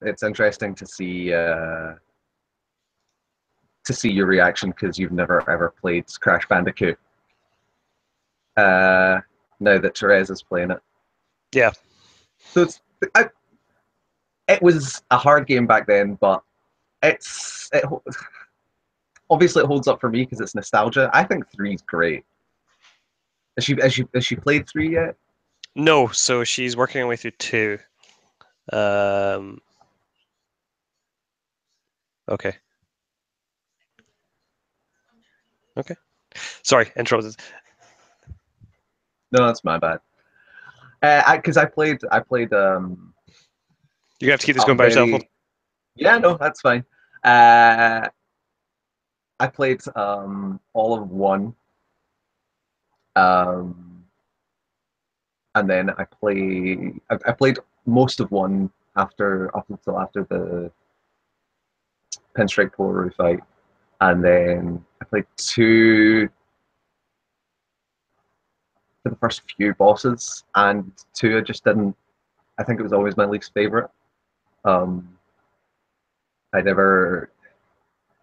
it's interesting to see your reaction because you've never ever played Crash Bandicoot. Uh, Now that Therese is playing it, Yeah. so I, it was a hard game back then, but it obviously it holds up for me because it's nostalgia. I think three's great. Has she played three yet? No, so she's working her way through two. Um, okay. Okay. Sorry, interrupted. No, that's my bad. Because I played You're gonna have to keep this a going by yourself. very yeah, no, that's fine. Uh, I played all of one, um, and then I played most of one after up until after the Pinstripe Polaroid fight, and then I played two for the first few bosses, and two I just didn't. I think it was always my least favorite. Um, I never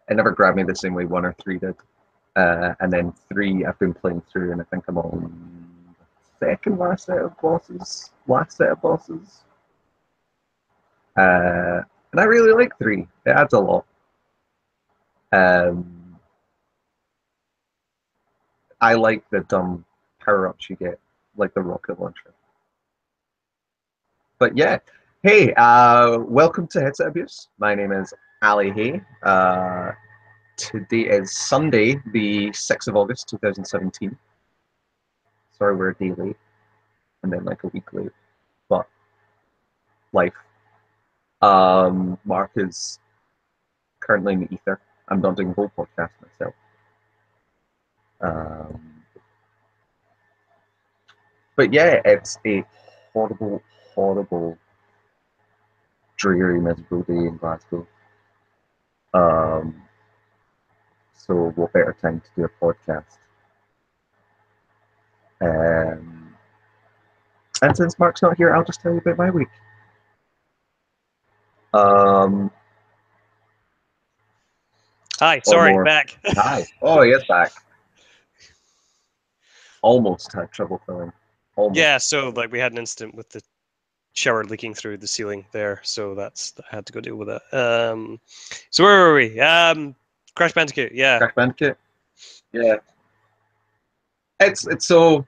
it never grabbed me the same way one or three did. And then three I've been playing through, and I think I'm on the second last set of bosses. Last set of bosses. And I really like three. It adds a lot. Um, I like the dumb power ups you get, like the rocket launcher. But yeah, hey, welcome to Headset Abuse. My name is Ali Hay. Today is Sunday, the 6th of August, 2017. Sorry, we're a day late, and then like a week late, but life. Mark is currently in the ether. I'm not doing a whole podcast myself. Um, but yeah, it's a horrible, horrible, dreary, miserable day in Glasgow. Um, so what better time to do a podcast? Um, and since Mark's not here, I'll just tell you about my week. Um, Hi, or sorry, more. back. Hi. Oh, he is back. Almost had trouble filling. Almost. Yeah, so like we had an incident with the shower leaking through the ceiling there, so I had to go deal with it. So where were we? Crash Bandicoot. Yeah, Crash Bandicoot. Yeah. It's so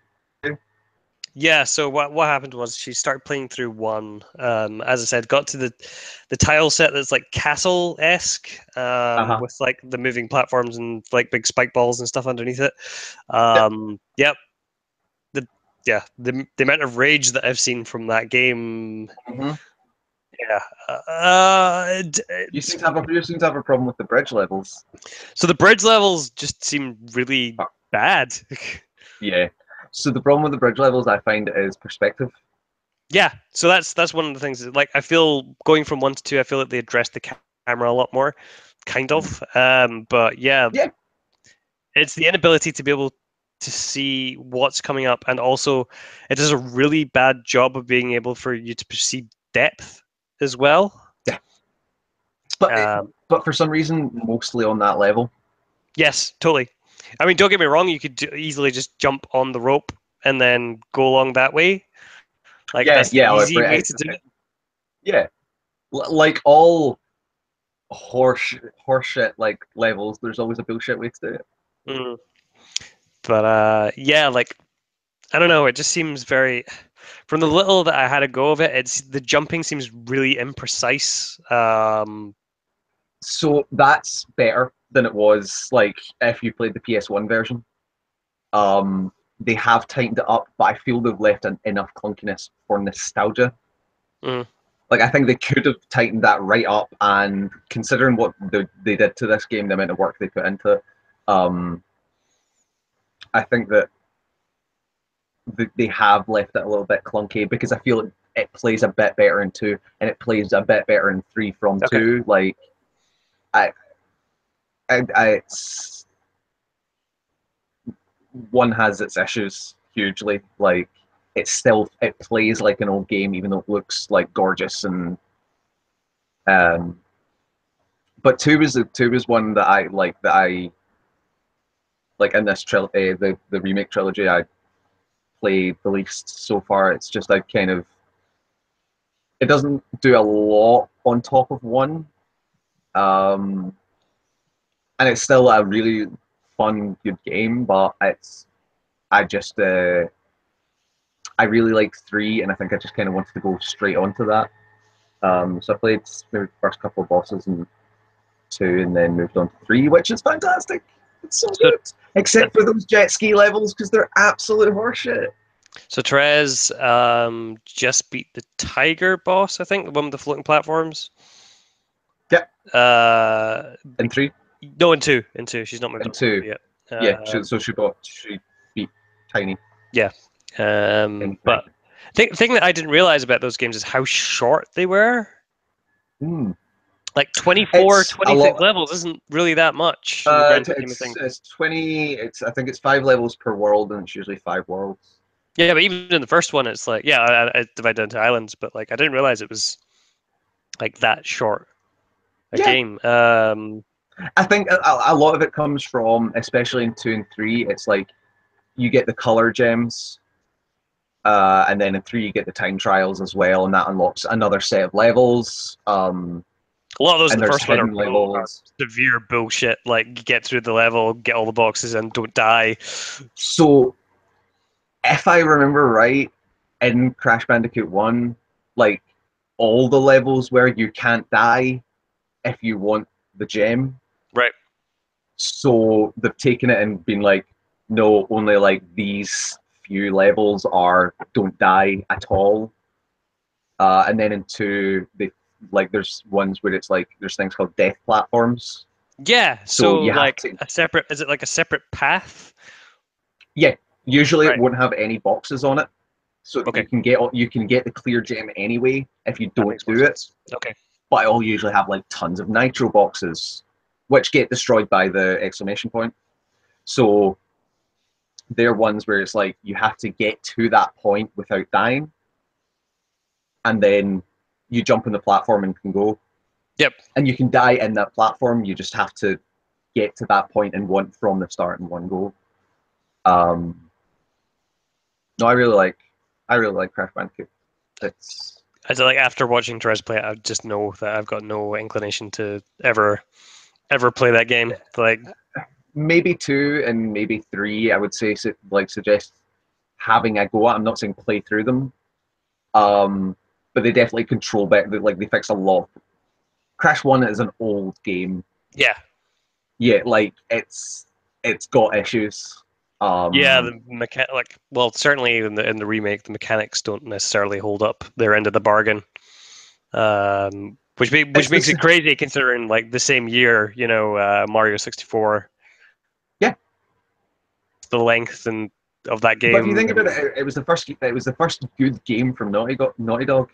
yeah. So what happened was she started playing through one. As I said, got to the tile set that's like castle esque, uh-huh. with like the moving platforms and like big spike balls and stuff underneath it. Yep. Yep. The yeah the amount of rage that I've seen from that game. Mm-hmm. Yeah. You seem to have a problem with the bridge levels. So the bridge levels just seem really bad. Yeah. So the problem with the bridge levels I find is perspective. Yeah, so that's one of the things. Like I feel going from one to two, I feel like they addressed the camera a lot more, kind of. But yeah, Yeah. it's the inability to be able to see what's coming up, and also it does a really bad job of being able for you to perceive depth as well. Yeah. But Um, but for some reason, mostly on that level. yes, totally. I mean, don't get me wrong. You could easily just jump on the rope and then go along that way. Like Yeah, that's the yeah, easy way to do it. yeah. Like all horseshit like levels, there's always a bullshit way to do it. Mm. But yeah, like I don't know. It just seems very. From the little that I had a go of it, it's the jumping seems really imprecise. So that's better than it was like if you played the PS1 version. They have tightened it up, but I feel they've left enough clunkiness for nostalgia. mm, Like I think they could have tightened that right up, and considering what they did to this game, the amount of work they put into it, um, I think that they have left it a little bit clunky because I feel it plays a bit better in two, and it plays a bit better in three from okay. two. Like I, it's one has its issues hugely. Like it plays like an old game, even though it looks like gorgeous and But two was one that I like in this the remake trilogy I played the least so far. It's just I kind of it doesn't do a lot on top of one, and it's still a really fun, good game. But I just I really like three, and I think I just kind of wanted to go straight onto that. So I played maybe the first couple of bosses and two, and then moved on to three, which is fantastic. It's so So, good, except for those jet ski levels because they're absolute horseshit. so Therese just beat the tiger boss, I think, the one with the floating platforms. Yeah, Uh, in three, no, in two, She's not moved in on to two two, yet. yeah. She beat Tiny Yeah. in three. But thing that I didn't realize about those games is how short they were. Mm. Like 24, It's a 26 lot. levels isn't really that much in the grand scheme of things. It's 20. It's I think it's 5 levels per world, and it's usually 5 worlds. Yeah, but even in the first one, it's like, yeah, I divided into islands, but like I didn't realize it was like that short a Yeah, game. I think a lot of it comes from, especially in two and three. It's like you get the color gems, and then in three you get the time trials as well, and that unlocks another set of levels. A lot of those in And the there's first one hidden are levels. severe bullshit. Like, you get through the level, get all the boxes, and don't die. So if I remember right, in Crash Bandicoot 1, like all the levels where you can't die if you want the gem. Right. So they've taken it and been like, no, only like these few levels are don't die at all. And then in two, they like there's ones where it's like there's things called death platforms. Yeah. So So you have like to, a separate, is it like a separate path? yeah. Usually it Right. won't have any boxes on it, so that Okay. you can get the clear gem anyway if you That don't makes more do it. sense. Okay. But it'll usually have like tons of nitro boxes, which get destroyed by the exclamation point. So they're ones where it's like you have to get to that point without dying, and then you jump on the platform and can go. Yep. And you can die in that platform. You just have to get to that point and one from the start in one go. No, I really like Crash Bandicoot. It's As like after watching Therese play it, I just know that I've got no inclination to ever play that game. Like, maybe two and maybe three. I would say like suggest having a go at. I'm not saying play through them, but they definitely control better. Like they fix a lot. Crash One is an old game. yeah, Yeah, like it's got issues. yeah, Um, the like, well, certainly in the remake, the mechanics don't necessarily hold up their end of the bargain. Which it's makes this. it crazy considering like the same year, Mario 64, Yeah, the length and of that but if you game. think about And it, it was the first good game from Naughty Dog.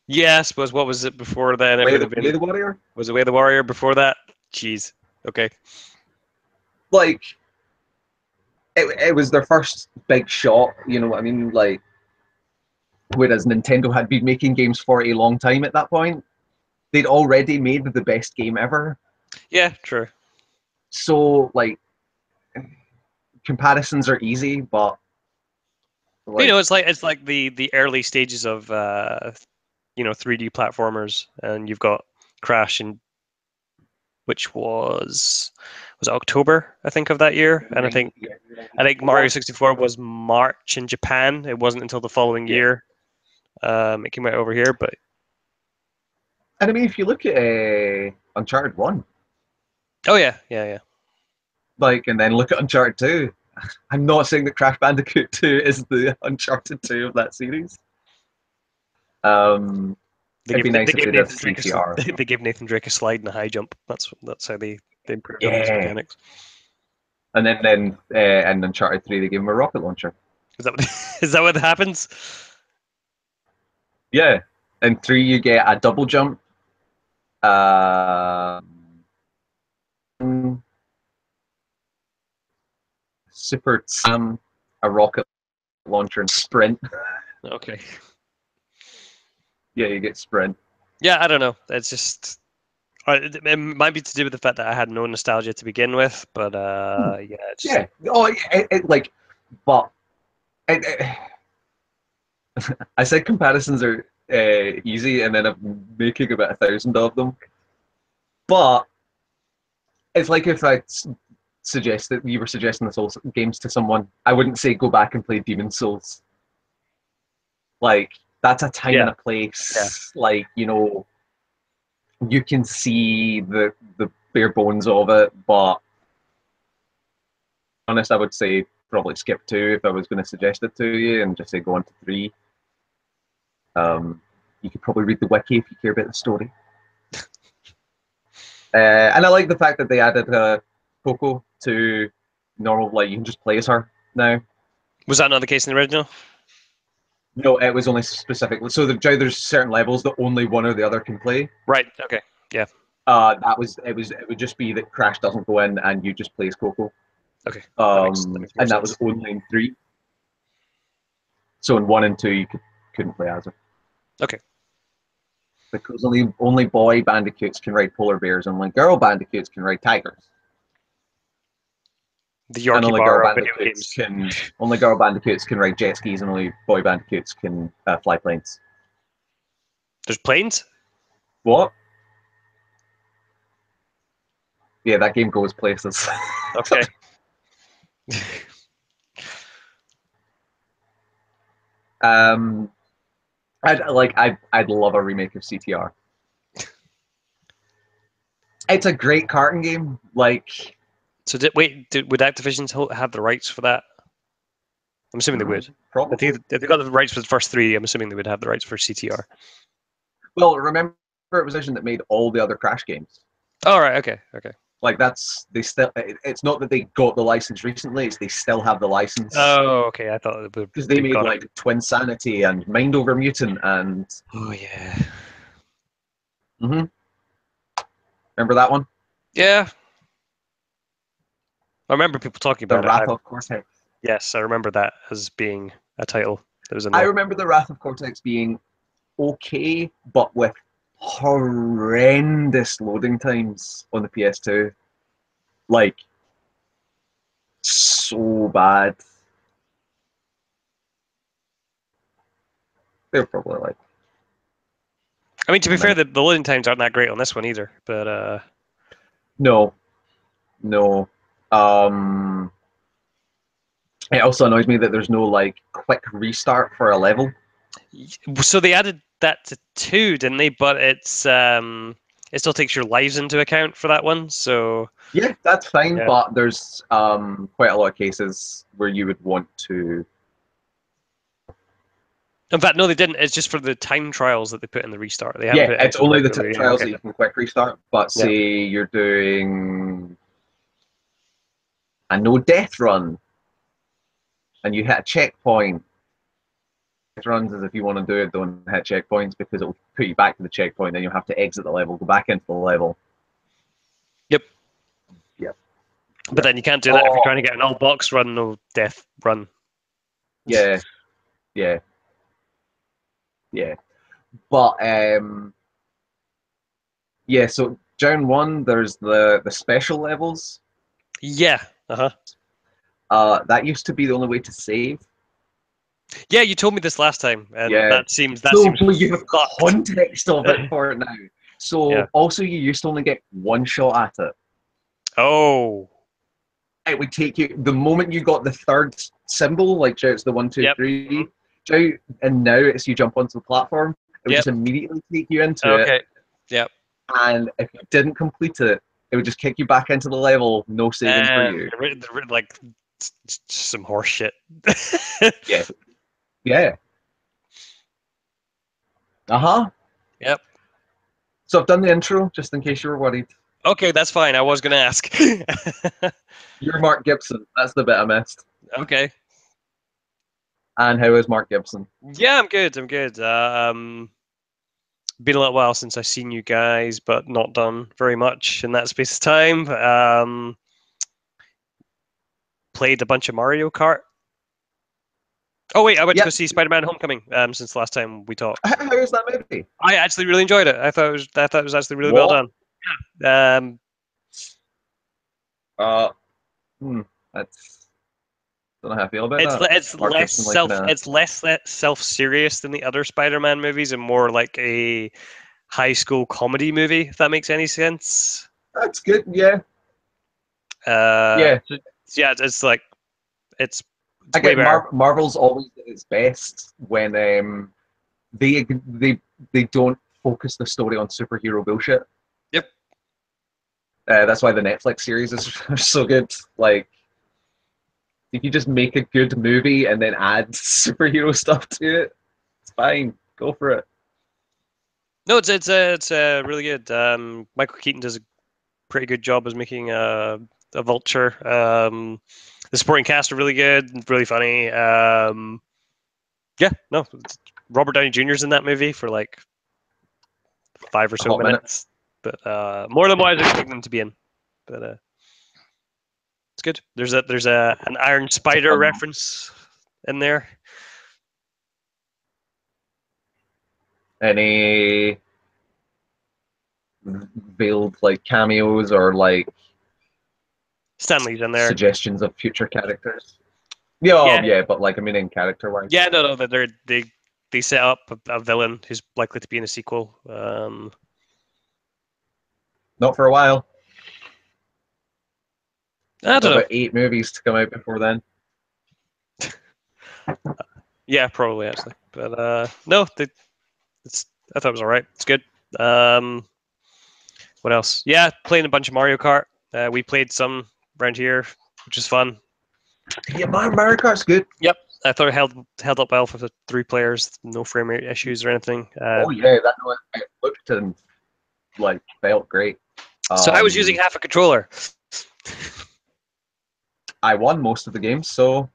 yeah, I suppose what was it before then? It would have Way been, the Warrior. was it Way of the Warrior before that? Jeez. Okay. Like it was their first big shot. You know what I mean? Like whereas Nintendo had been making games for a long time at that point, they'd already made the best game ever. Yeah, true. So like comparisons are easy, but But, like it's like the early stages of 3D platformers, and you've got Crash, and which was it October, I think, of that year, and I think Mario 64 was March in Japan. It wasn't until the following yeah. year it came out over here. But And I mean, if you look at Uncharted One, oh yeah, yeah, yeah. like, and then look at Uncharted Two, I'm not saying that Crash Bandicoot Two is the Uncharted Two of that series. Um, it'd be They nice if gave they did Nathan Drake CTR. they gave Nathan Drake a slide and a high jump. That's how they improved on those Yeah, mechanics. and then in Uncharted Three they gave him a rocket launcher. Is that what, is that what happens? Yeah, in three you get a double jump. Uh, Super Sam, a rocket launcher, and sprint. Okay. Yeah, you get sprint. Yeah, I don't know. It's just it might be to do with the fact that I had no nostalgia to begin with, but yeah, it's just Yeah. Oh, like, but it, I said comparisons are easy, and then I'm making about 1,000 of them. But it's like if I suggest that you were suggesting the Souls games to someone, I wouldn't say go back and play Demon Souls. Like that's a time and yeah, a yeah. place. Like you can see the bare bones of it, but honest, I would say probably skip 2 if I was going to suggest it to you, and just say go on to 3. You could probably read the wiki if you care about the story. And I like the fact that they added Coco to normal. Like you can just play as her now. Was that not the case in the original? No, it was only specifically. So there's certain levels that only one or the other can play. Right. Okay. Yeah. That was it. It would just be that Crash doesn't go in and you just play as Coco. Okay. That makes more And that was sense. only in 3. So in 1 and 2 you couldn't play as her Okay. because only boy bandicoots can ride polar bears, and only girl bandicoots can ride tigers. The And Yorkie bar of video games. only girl bandicoots can ride jet skis, and only boy bandicoots can fly planes. There's planes. What? Yeah, that game goes places. Okay. I'd love a remake of CTR. It's a great karting game. Like, So would Activision have the rights for that? I'm assuming they would. probably. If they got the rights for the first 3, I'm assuming they would have the rights for CTR. Well, remember it was Vision that made all the other Crash games. Oh, right. Okay. Okay. Like they still. It's not that they got the license recently. It's they still have the license. Oh, okay. I thought because they made got like Twinsanity and Mind Over Mutant and. Oh yeah. Mm-hmm. Remember that one? Yeah. I remember people talking The about Wrath it. of Cortex. Yes, I remember that as being a title that was in I there. remember the Wrath of Cortex being okay, but with horrendous loading times on the PS2. Like, so bad. They're probably like. I mean, to be fair, the loading times aren't that great on this one either. But No. It also annoys me that there's no like quick restart for a level. so they added that to 2, didn't they? But it still takes your lives into account for that one. So yeah, that's fine. yeah. But there's quite a lot of cases where you would want to. In fact, no, they didn't. It's just for the time trials that they put in the restart. They haven't Yeah, put it's it in only the regular. trials Okay. that you can quick restart. But Yeah. say you're doing a no death run and you hit a checkpoint. Runs as if you want to do it, don't hit checkpoints because it will put you back to the checkpoint. Then you'll have to exit the level, go back into the level. Yep. Yep. But then you can't do that if you're trying to get an all box run, no death run. Yeah. But yeah. So down 1, there's the special levels. Yeah. That used to be the only way to save. Yeah, you told me this last time, and Yeah. that seems So you have fucked. context of it for it now. So Yeah. also you used to only get one shot at it. Oh. It would take you the moment you got the third symbol, like it's the 1, 2, Yep. 3, and now it's you jump onto the platform. It would just immediately take you into it. Okay. Yep. And if you didn't complete it, it would just kick you back into the level, no saving for you. Like some horse shit. Yeah. Uh-huh. Yep. So I've done the intro, just in case you were worried. Okay, that's fine. I was going to ask. You're Mark Gibson. That's the bit I missed. Okay. And how is Mark Gibson? Yeah, I'm good. Been a little while since I've seen you guys, but not done very much in that space of time. Played a bunch of Mario Kart. Oh wait, I went to Yep. go see Spider-Man: Homecoming. Since the last time we talked, How is that movie? I actually really enjoyed it. I thought it was actually really well What? done. Um, Uh, hmm, that's don't know how I feel about that. Mark Gibson, like, it's less self-serious than the other Spider-Man movies, and more like a high school comedy movie. If that makes any sense. that's good. Yeah, Uh, yeah. yeah, it's like it's I it's way get better. Marvel's always at its best when they they they don't focus the story on superhero bullshit. Yep. That's why the Netflix series is so good. Like, if you just make a good movie and then add superhero stuff to it, it's fine. Go for it. No, it's really good. Michael Keaton does a pretty good job as making a vulture. The supporting cast are really good, really funny. Yeah, no, Robert Downey Jr.'s in that movie for like 5 or so Hot minute. minutes, but more than what I was expecting them to be in. But it's good. There's an Iron Spider reference in there. Any veiled like cameos or like Stanley's in there. suggestions of future characters? Yeah, Yeah, yeah, but like I mean in character wise. yeah, no, they set up a villain who's likely to be in a sequel. Not for a while. I don't Got know. about 8 movies to come out before then. Yeah, probably actually, but no, it's I thought it was all right. It's good. Um, what else? Yeah, playing a bunch of Mario Kart. We played some around here, which is fun. Yeah, Mario Kart's good. Yep, I thought it held up well for the 3 players. No frame rate issues or anything. Oh yeah, that one it looked and like felt great. So I was using half a controller. I won most of the games, so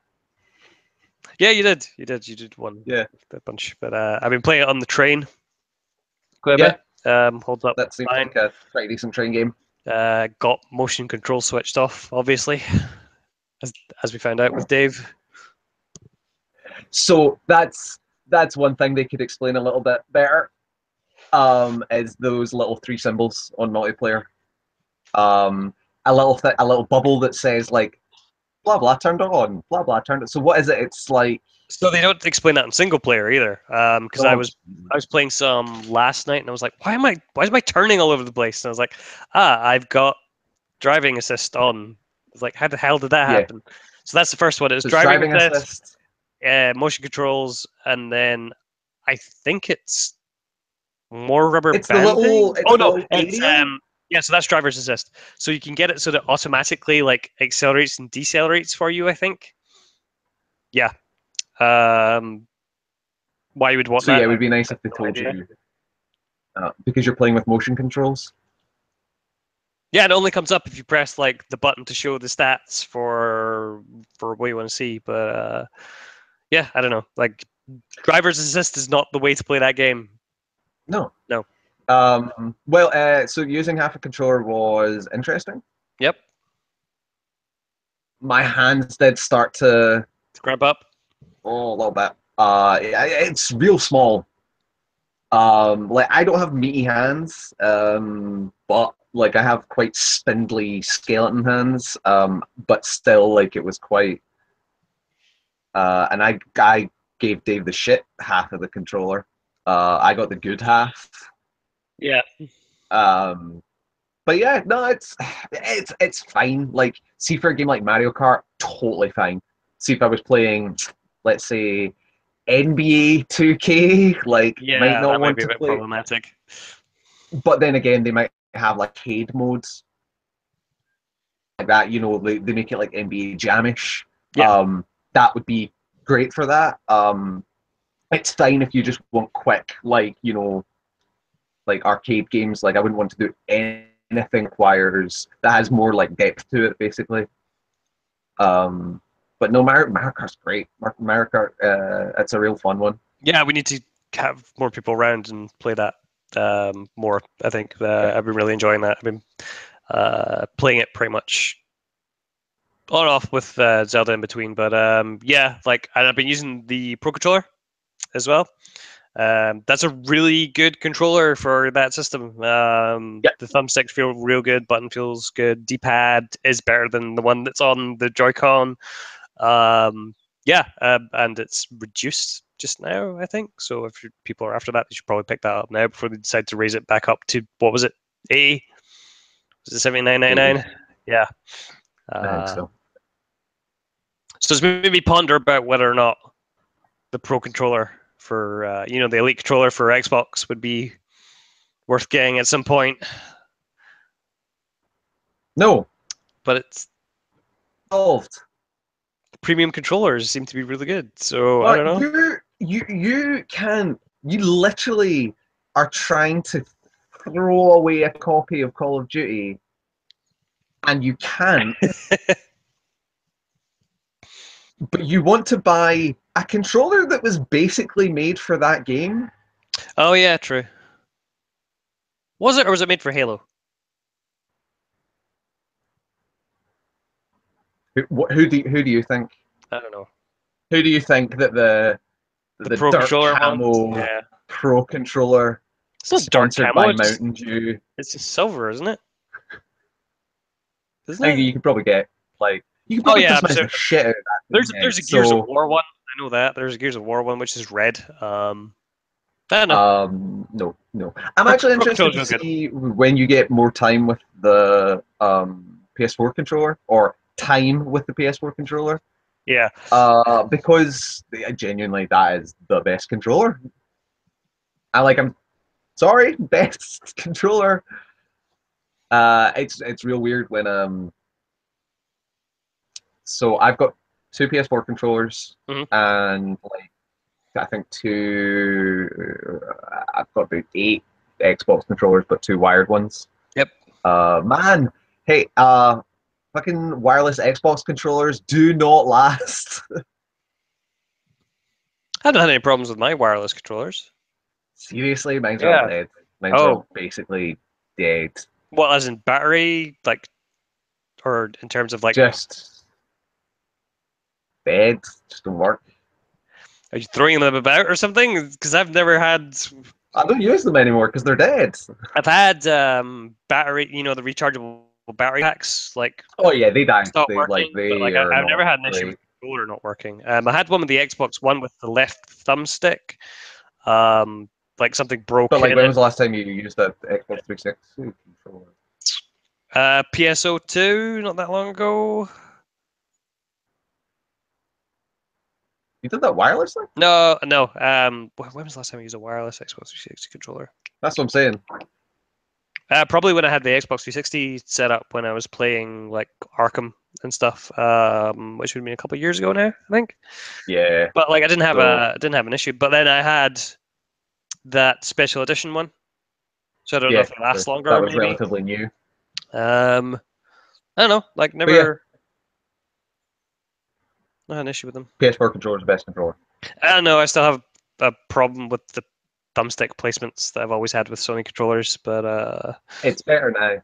Yeah, you did. You did one yeah, a bunch. But I've been playing it on the train quite a yeah, bit. Holds up that seems fine. like a pretty decent train game. Got motion control switched off, obviously, as we found out with Dave. So that's one thing they could explain a little bit better. Is those little 3 symbols on multiplayer? A little bubble that says like blah blah turned on, blah blah turned on. So what is it? It's like So they don't explain that in single player either. Because oh, I was playing some last night and I was like, why is my turning all over the place? And I was like, I've got driving assist on. I was like, how the hell did that yeah. happen? So that's the first one. It was So it's driving driving assist, assist. motion controls, and then I think it's more rubber banding. It's Oh the no, little it's area. yeah. So that's driver's assist. So you can get it so that it automatically like accelerates and decelerates for you. I think. Yeah. Um, why you would want So yeah, that? it I would be nice have if they no told idea. you because you're playing with motion controls. Yeah, it only comes up if you press like the button to show the stats for what you want to see. But yeah, I don't know. Like driver's assist is not the way to play that game. No. No. Well, so using half a controller was interesting. Yep. My hands did start to Cramp up. a little bit. It's real small. Like I don't have meaty hands, but like I have quite spindly skeleton hands. But still, like it was quite. And I gave Dave the shit half of the controller. I got the good half. Yeah. Um, but yeah, no, it's fine. Like, see for a game like Mario Kart, totally fine. See if I was playing, let's say, NBA 2K, like might Yeah, not that might want be a to bit play. problematic. But then again, they might have like arcade modes like that. You know, they make it like NBA Jamish. Yeah. That would be great for that. It's fine if you just want quick, like like arcade games. Like I wouldn't want to do anything requires that has more like depth to it, basically. But no, Mario Kart's great. Mario Kart, it's a real fun one. Yeah, we need to have more people around and play that more. I think Yeah. I've been really enjoying that. I've been playing it pretty much on and off with Zelda in between, but yeah, like, and I've been using the Pro Controller as well. That's a really good controller for that system. Yep. The thumbsticks feel real good, button feels good, D-pad is better than the one that's on the Joy-Con. Yeah, and it's reduced just now, I think. So if people are after that, they should probably pick that up now before they decide to raise it back up to, what was it, 80? Was it 79.99? Yeah. I think so. So it's made me ponder about whether or not the Pro Controller for the Elite controller for Xbox would be worth getting at some point. No. But it's Solved. premium controllers seem to be really good. So I But don't know. you literally are trying to throw away a copy of Call of Duty, and you can't. But you want to buy a controller that was basically made for that game. Oh yeah, true. Was it, or was it made for Halo? Who do you think? I don't know. Who do you think that The the Pro Dirt Controller one. Camo Yeah. Pro Controller It's not dark sponsored camo. by Mountain Dew? It's just silver, isn't it? Isn't I think it? you could probably get you could Oh probably yeah, customize the shit out of that thing. there's a Gears of So War one. I know that. There's a Gears of War one which is red. I don't know. no. I'm actually Pro interested Controller's to real good. see when you get more time with the PS4 controller, or time with the PS4 controller. Yeah. Because genuinely that is the best controller. I'm sorry, best controller. It's real weird when so I've got two PS4 controllers, Mhm. and I think I've got about 8 Xbox controllers, but 2 wired ones. Yep. Man, hey, fucking wireless Xbox controllers do not last. I haven't had any problems with my wireless controllers. Seriously, mine's are all Yeah. dead. Mine's are Oh, all basically dead. well, as in battery, like, or in terms of like, Just dead. Just don't work. are you throwing them about or something? Because I've never had. I don't use them anymore because they're dead. I've had battery, the rechargeable battery packs, like, Oh yeah, they die. stop They working, but they like are I've never not had an issue with great. the controller not working. I had one with the Xbox One with the left thumbstick. Like something broke But in when it. was the last time you used that Xbox 360 controller? PSO2, not that long ago. You did that wirelessly? No, no. When was the last time I used a wireless Xbox 360 controller? That's what I'm saying. Probably when I had the Xbox 360 set up when I was playing like Arkham and stuff, which would have been a couple of years ago now, I think. Yeah. But like I So didn't have an issue. But then I had that special edition one, so I don't know yeah, if it lasts that longer. was Maybe. relatively new. Um, I don't know. Like But yeah, never not had an issue with them. PS4 controller is the best controller. I don't know. I still have a problem with the thumbstick placements that I've always had with Sony controllers, but It's better now.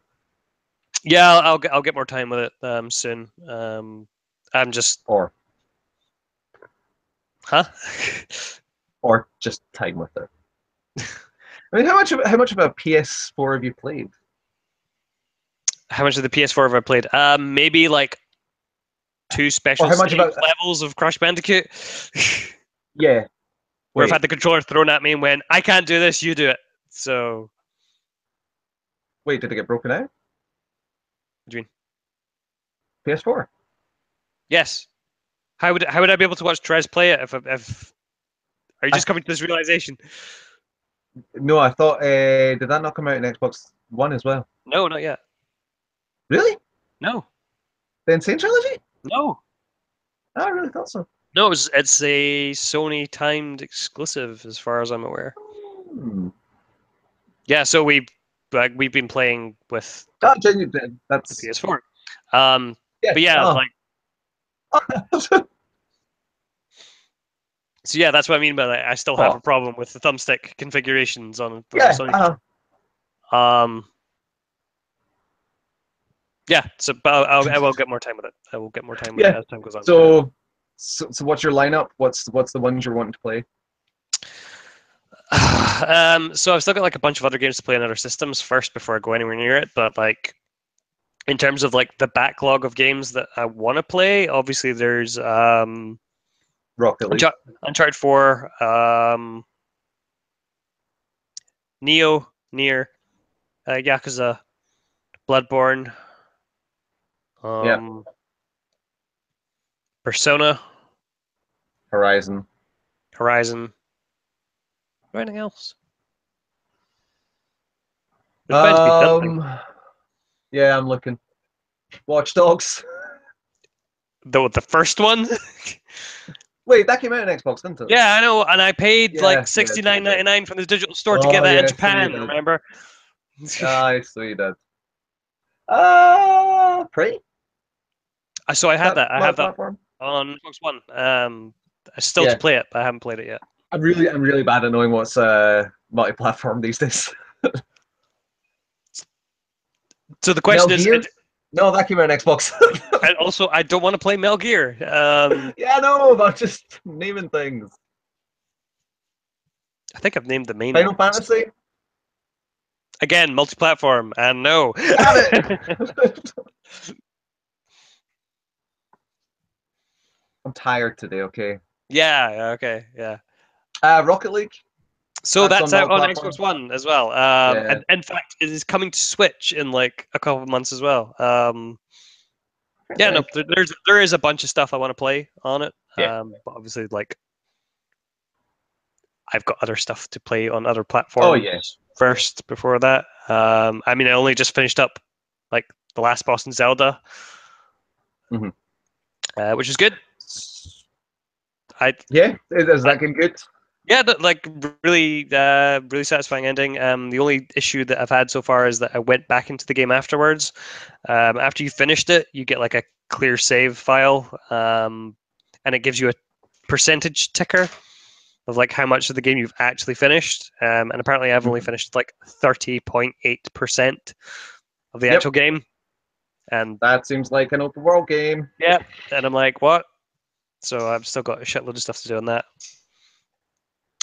yeah, I'll get more time with it soon. I'm just Or huh? or just time with it. I mean, how much of a PS4 have you played? How much of the PS4 have I played? Maybe like 2 Or special how much save about levels of Crash Bandicoot, yeah? where I've Wait, had the controller thrown at me and went, "I can't do this, you do it." So, wait, did it get broken out? what do you mean? PS4? Yes. How would I be able to watch Trez play it if are you I, just coming to this realization? no, I thought did that not come out in Xbox One as well? No, not yet. Really? No, The Insane Trilogy? no, I really thought so. no. It's a Sony timed exclusive, as far as I'm aware. Hmm. Yeah, so we've been playing with the That's PS4. yeah. But yeah, Oh. like so yeah, that's what I mean by that. I still have Oh. a problem with the thumbstick configurations on the Yeah. Sony. Um, Yeah, so but I will get more time with it. I will get more time with it Yeah. as time goes on. So what's your lineup? What's the ones you're wanting to play? So I've still got like a bunch of other games to play on other systems first before I go anywhere near it. But like in terms of like the backlog of games that I want to play, obviously there's Rocket League. Uncharted 4, Neo, Nier, Yakuza, Bloodborne, Yeah. Persona, Horizon. Horizon. Anything else? There's bound to be something. Yeah, I'm looking. Watch Dogs. The first one? Wait, that came out on Xbox, didn't it? Yeah, I know, and I paid like Yeah, yeah, so you did. $69.99 from the digital store to get Oh that in yeah, so you Japan, did. remember? Aye, so you did. Prey? So I had That that. I have that platform? on Xbox One. I still to Yeah. play it, but I haven't played it yet. I'm really bad at knowing what's multi-platform these days. So the Metal question is, Gear? No, that came out on Xbox. I don't want to play Metal Gear. Yeah, no, about just naming things. I think I've named the main Final one. Fantasy? Again, multi-platform, and no. Damn it! I'm tired today, okay? Yeah, okay, yeah. Rocket League? So That's that's on out on multi-platform? Xbox One as well. Yeah. And in fact, it is coming to Switch in like a couple of months as well. Yeah, no, there is a bunch of stuff I want to play on it. Yeah. But obviously, like I've got other stuff to play on other Oh, platforms yeah. first before that. I mean, I only just finished up like the last boss in Zelda, Mhm. Which is good. I Yeah, is that game good? Yeah, like really, really satisfying ending. The only issue that I've had so far is that I went back into the game afterwards. After you finished it, you get like a clear save file, and it gives you a percentage ticker of like how much of the game you've actually finished. And apparently, I've only finished like 30.8% of the Yep. actual game. And That seems like an open world game. yeah, and I'm like, what? So I've still got a shitload of stuff to do on that.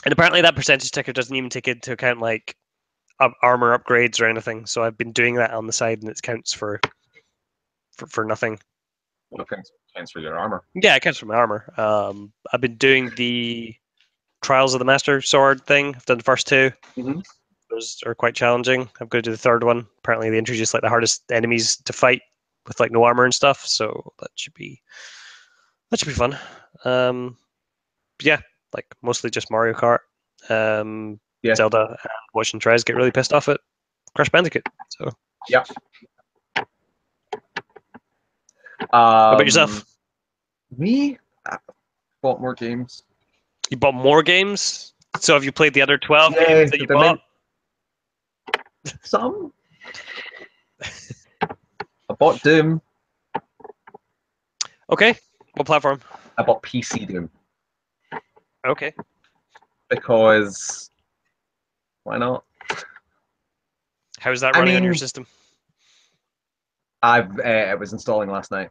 And apparently, that percentage ticker doesn't even take into account like armor upgrades or anything. So I've been doing that on the side, and it counts for nothing. Well, counts for your armor. Yeah, it counts for my armor. I've been doing the Trials of the Master Sword thing. I've done the first two. Mm-hmm. Those are quite challenging. I'm going to do the third one. Apparently, they introduced like the hardest enemies to fight with like no armor and stuff. So that should be fun. Yeah, like mostly just Mario Kart, Yeah. Zelda, and watching Trez get really pissed off at Crash Bandicoot. So yeah. How about yourself? Me? I bought more games. You bought more games? So have you played the other 12 games that you bought? Some. I bought Doom. Okay. What platform? I bought PC Doom. Okay. Because why not? How's that running on your system? It was installing last night.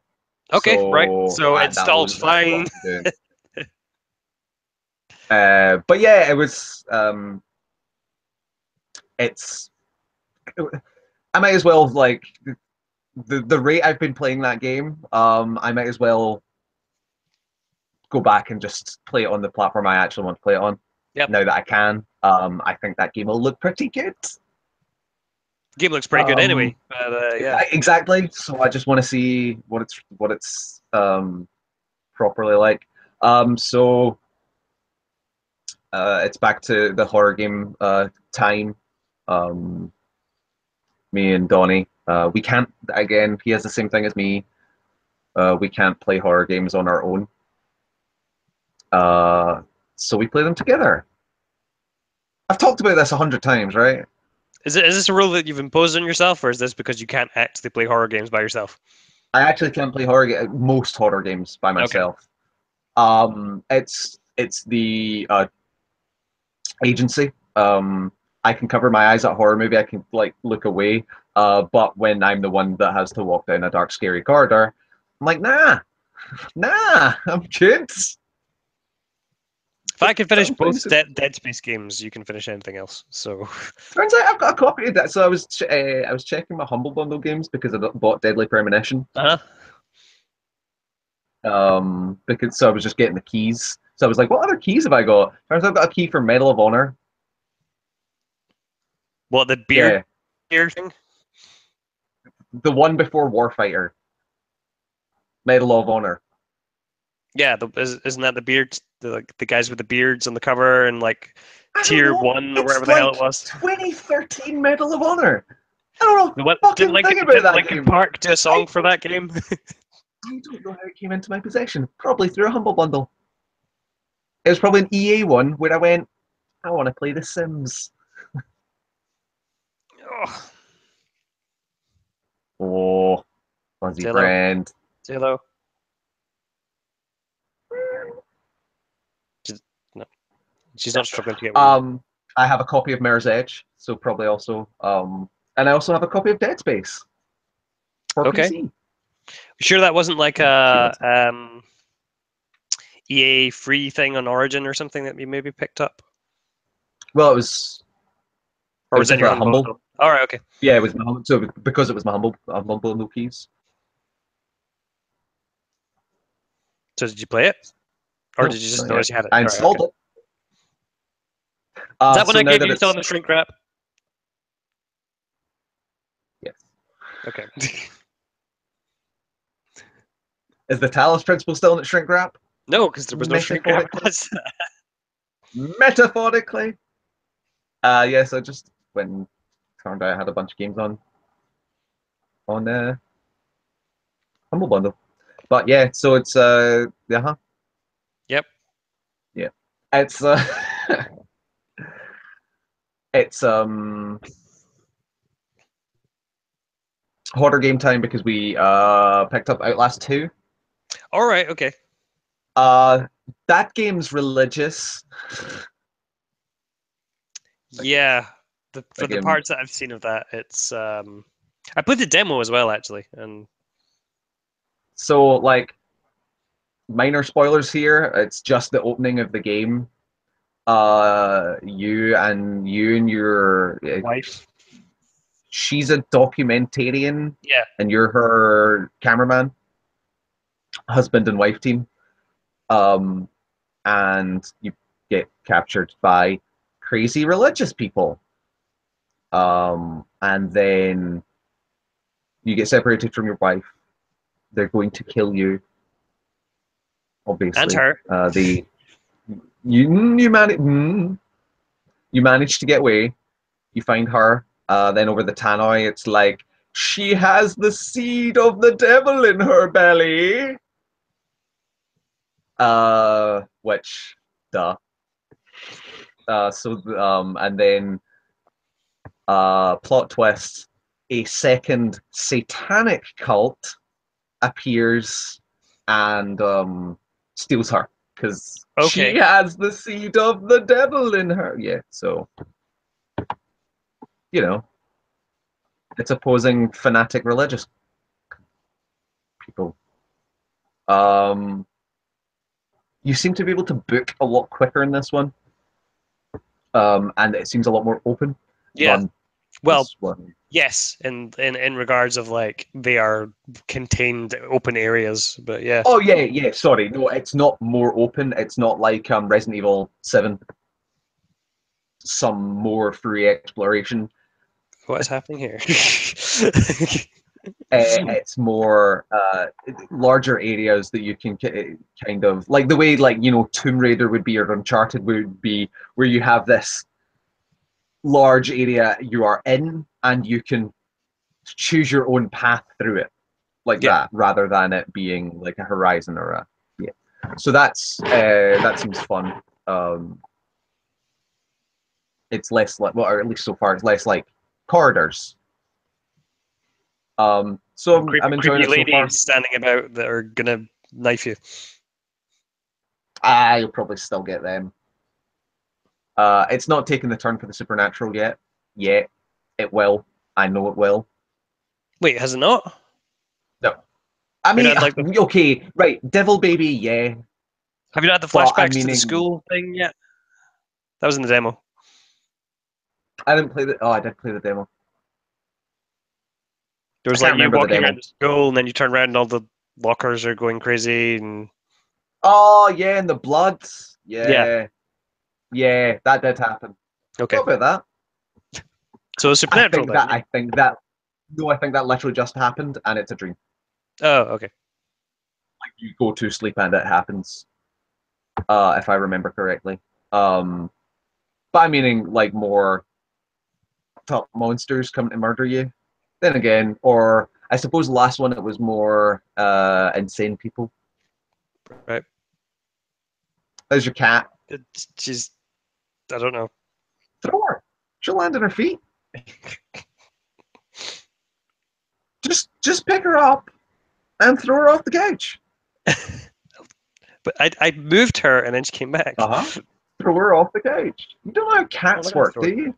Okay, so right. So it installs fine. But yeah, it was. It's. I might as well like the rate I've been playing that game. I might as well go back and just play it on the platform I actually want to play it on. Yep. Now that I can, I think that game will look pretty good. The game looks pretty good anyway. But, yeah. Exactly. So I just want to see what it's properly like. So it's back to the horror game time. Me and Donnie, we can't. Again, he has the same thing as me. We can't play horror games on our own. So we play them together. I've talked about this 100 times, right? Is this a rule that you've imposed on yourself, or is this because you can't actually play horror games by yourself? I actually can't play most horror games by myself. Okay. It's the agency. I can cover my eyes at a horror movie. I can like look away. But when I'm the one that has to walk down a dark, scary corridor, I'm like, nah, I'm good. If I can finish I'm fine. both Dead Space games, you can finish anything else. So Turns out I've got a copy of that. So I was checking my Humble Bundle games because I bought Deadly Premonition. uh-huh. Because so I was just getting the keys. So I was like, what other keys have I got? Turns out I've got a key for Medal of Honor. What, the Yeah, beard thing? the one before Warfighter. Medal of Honor. Yeah, isn't that the beard? The guys with the beards on the cover and like I don't tier know. 1 or whatever It's the hell it like was. 2013 Medal of Honor. I don't know The what fucking thing about didn't that Linkin game. Park do a song for that game? I don't know how it came into my possession. Probably through a Humble Bundle. It was probably an EA one where I went, I want to play The Sims. Oh, Oh, fuzzy say hello. friend. Say hello. No, she's not struggling to get with you. I have a copy of Mirror's Edge, so probably also and I also have a copy of Dead Space for Okay. PC. Sure that wasn't like She a wants it. EA free thing on Origin or something that you maybe picked up? Well, Or it was was it in your definitely a humble humble. bundle? Alright, okay. Yeah, it was my humble. So because it was my humble bundle keys. So did you play it? Or No, did you just not yet. notice you had it? I Alright, okay. installed it. Is that when So I now gave that you still in it's the shrink wrap? yes, Okay. is the Talos principle still in its shrink wrap? No, because there was no shrink wrap. Metaphorically. Metaphorically. Yes, I just when turned out I had a bunch of games on humble bundle. But yeah, so it's yeah, Yep. yeah, it's it's harder game time because we picked up Outlast 2. Alright, okay. Uh that game's religious. Yeah. For That the game. parts that I've seen of that, it's I played the demo as well actually, and So like minor spoilers here, it's just the opening of the game. You and your wife. she's a documentarian Yeah. and you're her cameraman, husband and wife team. Um, and you get captured by crazy religious people. And then you get separated from your wife. They're going to kill you, And obviously. her. They you manage to get away. You find her. Then over the tannoy, it's like she has the seed of the devil in her belly. Which, duh. And then plot twist: a second satanic cult appears and steals her because she Okay. has the seed of the devil in her. Yeah, so you know, it's opposing fanatic religious people. Um, you seem to be able to book a lot quicker in this one, and it seems a lot more open Yeah. than Well, this one. yes, in regards of like they are contained open areas, but yeah. Oh yeah, yeah. Sorry, no, it's not more open. It's not like Resident Evil 7. Some more free exploration. What is happening here? It's more larger areas that you can kind of like the way like Tomb Raider would be or Uncharted would be, where you have this large area you are in and you can choose your own path through it like Yeah. that, rather than it being like a horizon or a yeah. So that seems fun. It's less like, well, or at least so far, it's less like corridors. So I'm enjoying Creepy it so far. ladies standing about that are gonna knife you. I'll probably still get them. It's not taken the turn for the supernatural yet. Yet it will. I know it will. Wait, has it not? No, I We mean, had like okay, right, Devil Baby, yeah, have you not had the but I'm flashbacks to the meaning school thing yet? That was in the demo. I didn't play the. Oh, I did play the demo. There I was can't like you remember the walking around demo. the school, and then you turn around, and all the lockers are going crazy, and Oh yeah, and the blood. yeah, Yeah, yeah, that did happen. okay. What about that? So it's I supernatural think then. that. I think that. No, I think that literally just happened, and it's a dream. Oh, okay. You go to sleep and it happens. If I remember correctly. But I'm meaning like more top monsters coming to murder you. Then again, or I suppose the last one it was more insane people. Right. There's your cat. She's I don't know. Throw her. She'll land on her feet. Just pick her up and throw her off the couch. But I moved her, and then she came back. Uh-huh. Throw her off the couch. You don't know how I'm not cats gonna work, throw do her. you?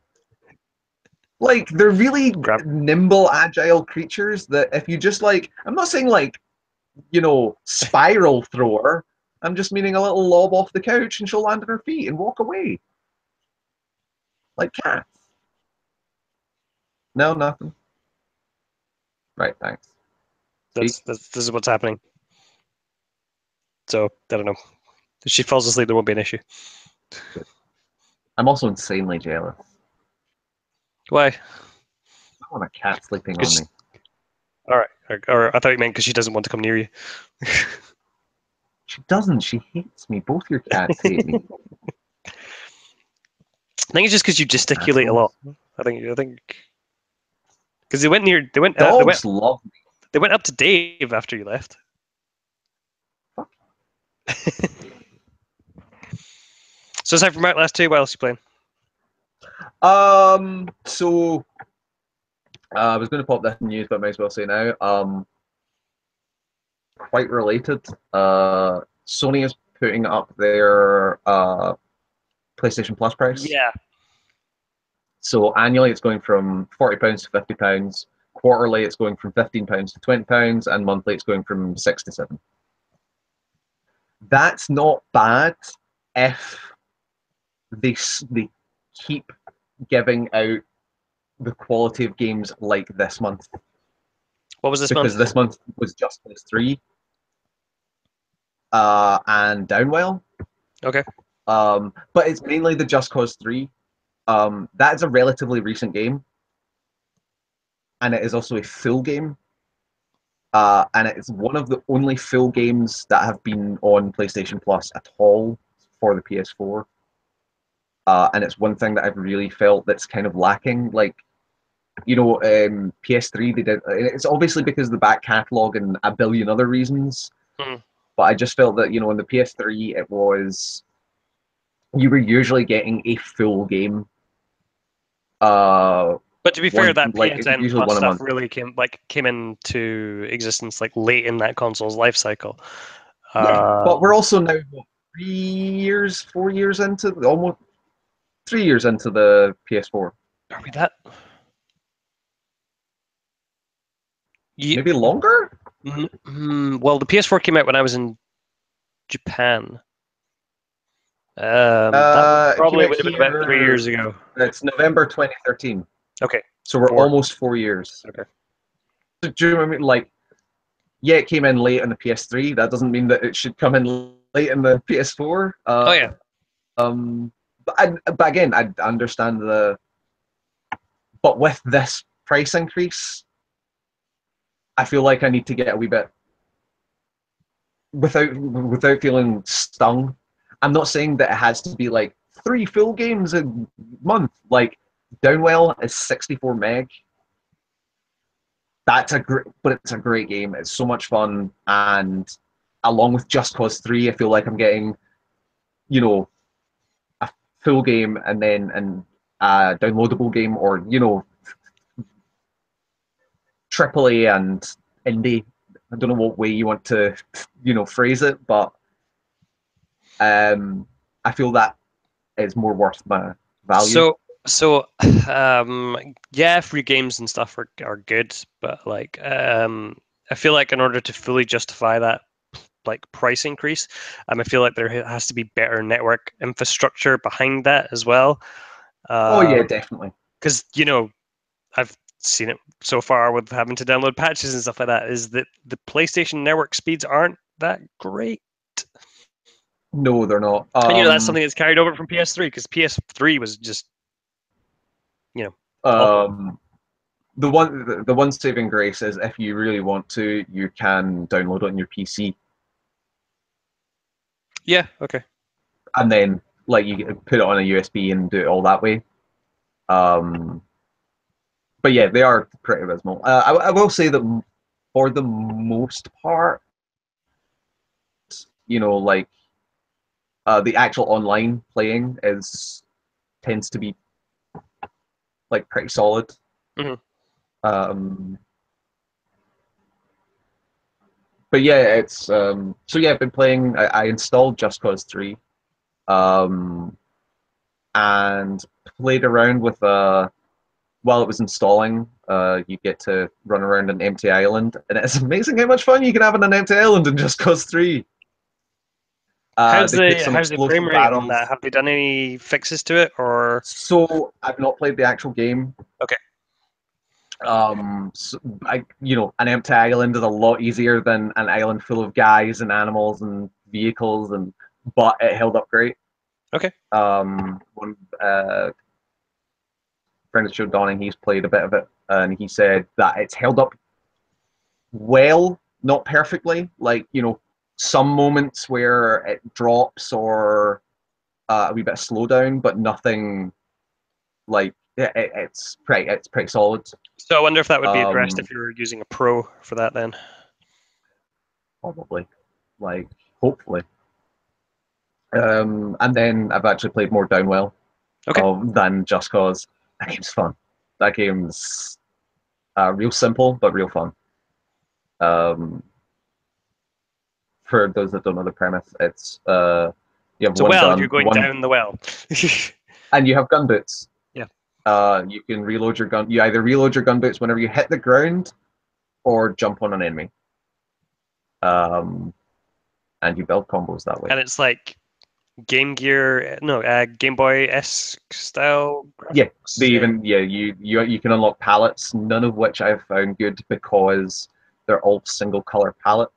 Like they're really Grab. nimble, agile creatures that if you just like I'm not saying like, spiral thrower. I'm just meaning a little lob off the couch and she'll land on her feet and walk away. Like cats. No, nothing. Right, thanks. Speak. That's this is what's happening. So I don't know. If she falls asleep, there won't be an issue. I'm also insanely jealous. Why? I want a cat sleeping on me. Because all right, or I thought you meant because she doesn't want to come near you. She doesn't. She hates me. Both your cats hate me. I think it's just because you gesticulate a lot. I think because they went near, Dogs love me. they went up to Dave after you left. So aside from Outlast 2, what else are you playing? So I was going to pop this in news, but I might as well say now. Quite related. Sony is putting up their PlayStation Plus price. Yeah. So annually, it's going from £40 to £50. Quarterly, it's going from £15 to £20, and monthly, it's going from 6 to 7. That's not bad if they keep giving out the quality of games like this month. What was this Because month? this month was Just Cause 3 and Downwell. Okay. But it's mainly the Just Cause 3. That is a relatively recent game. And it is also a full game. And it's one of the only full games that have been on PlayStation Plus at all for the PS4. And it's one thing that I've really felt that's kind of lacking. Like, PS3, they did. It's obviously because of the back catalog and a billion other reasons. Mhm. But I just felt that, in the PS3, it was. You were usually getting a full game. But to be fair, that PSN Usually Plus one a stuff month. really came into existence like late in that console's life cycle. Yeah, but we're also now 4 years into almost 3 years into the PS4. Are we that? Yeah. Maybe longer. Well, the PS4 came out when I was in Japan. That It came probably out would have been about 3 years here. ago. It's November 2013. Okay. So we're 4. almost 4 years. Okay. So do you remember, yeah, it came in late on the PS3. That doesn't mean that it should come in late in the PS4. Oh yeah. But again, I understand but with this price increase, I feel like I need to get a wee bit without feeling stung. I'm not saying that it has to be like 3 full games a month. Like Downwell is 64 meg. But it's a great game. It's so much fun, and along with Just Cause 3, I feel like I'm getting, a full game and then a downloadable game, or AAA and indie. I don't know what way you want to, phrase it, but I feel that is more worth my value. So, yeah, free games and stuff are good, but like, I feel like in order to fully justify that like price increase, I feel like there has to be better network infrastructure behind that as well. Oh yeah, definitely. Because I've seen it so far with having to download patches and stuff like that, is that the PlayStation network speeds aren't that great. No, they're not. And that's something that's carried over from PS3 because PS3 was just awful. Um, the one saving grace is if you really want to, you can download it on your PC, Yeah, okay. and then like you put it on a USB and do it all that way. Um, but yeah, they are pretty abysmal. I will say that for the most part, like the actual online playing is tends to be like pretty solid. Hmm. Um, but yeah, it's so yeah, I've been playing. I installed Just Cause 3, um, and played around with while it was installing. You get to run around an empty island, and it's amazing how much fun you can have on an empty island in Just Cause 3. How's They put the some how's the frame explosive rate on that? battles. Have they done any fixes to it or So I've not played the actual game. okay? So an empty island is a lot easier than an island full of guys and animals and vehicles, but it held up great. Okay. One friend of the show, Donning, he's played a bit of it, and he said that it's held up well, not perfectly. Like some moments where it drops or a wee bit of slowdown, but nothing like it's pretty solid. So I wonder if that would be addressed Um, if you were using a pro for that then. Probably, like hopefully. And then I've actually played more Downwell Okay. than Just Cause. That game's fun. That game's real simple but real fun. Um, for those that don't know the premise, it's you have So one well, you're gun, going down the well. and you have gun boots. Yeah. You can reload your gun. You either reload your gun boots whenever you hit the ground, or jump on an enemy. Um, and you build combos that way. And it's like Game Gear, no, Game Boy esque style Yeah, graphics. Yeah. you can unlock palettes, none of which I've found good because they're all single color palettes.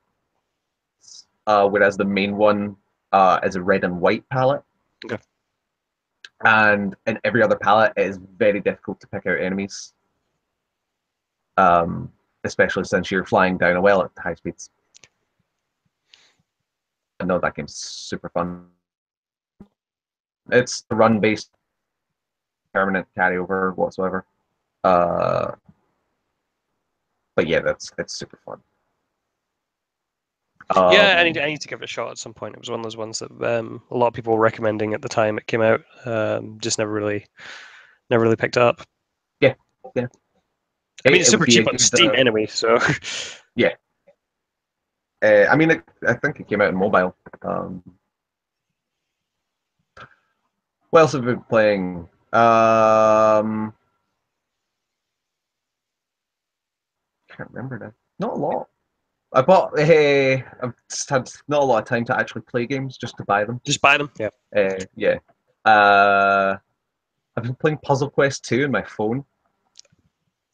Whereas the main one is a red and white palette, Okay. and in every other palette it is very difficult to pick out enemies. Um, Especially since you're flying down a well at high speeds. I know that game's super fun. It's run based, permanent carryover whatsoever. Uh, but yeah, it's super fun. Yeah, I Um, need to give it a shot at some point. It was one of those ones that a lot of people were recommending at the time it came out. Just never really picked up. yeah, yeah. It's It would super be a cheap on good Steam anyway, so yeah. I mean, I think it came out in mobile. What else have we been playing? Can't remember now. Not a lot. I've just had not a lot of time to actually play games, just to buy them. just buy them. Yeah. Yeah. Uh, I've been playing Puzzle Quest 2 on my phone.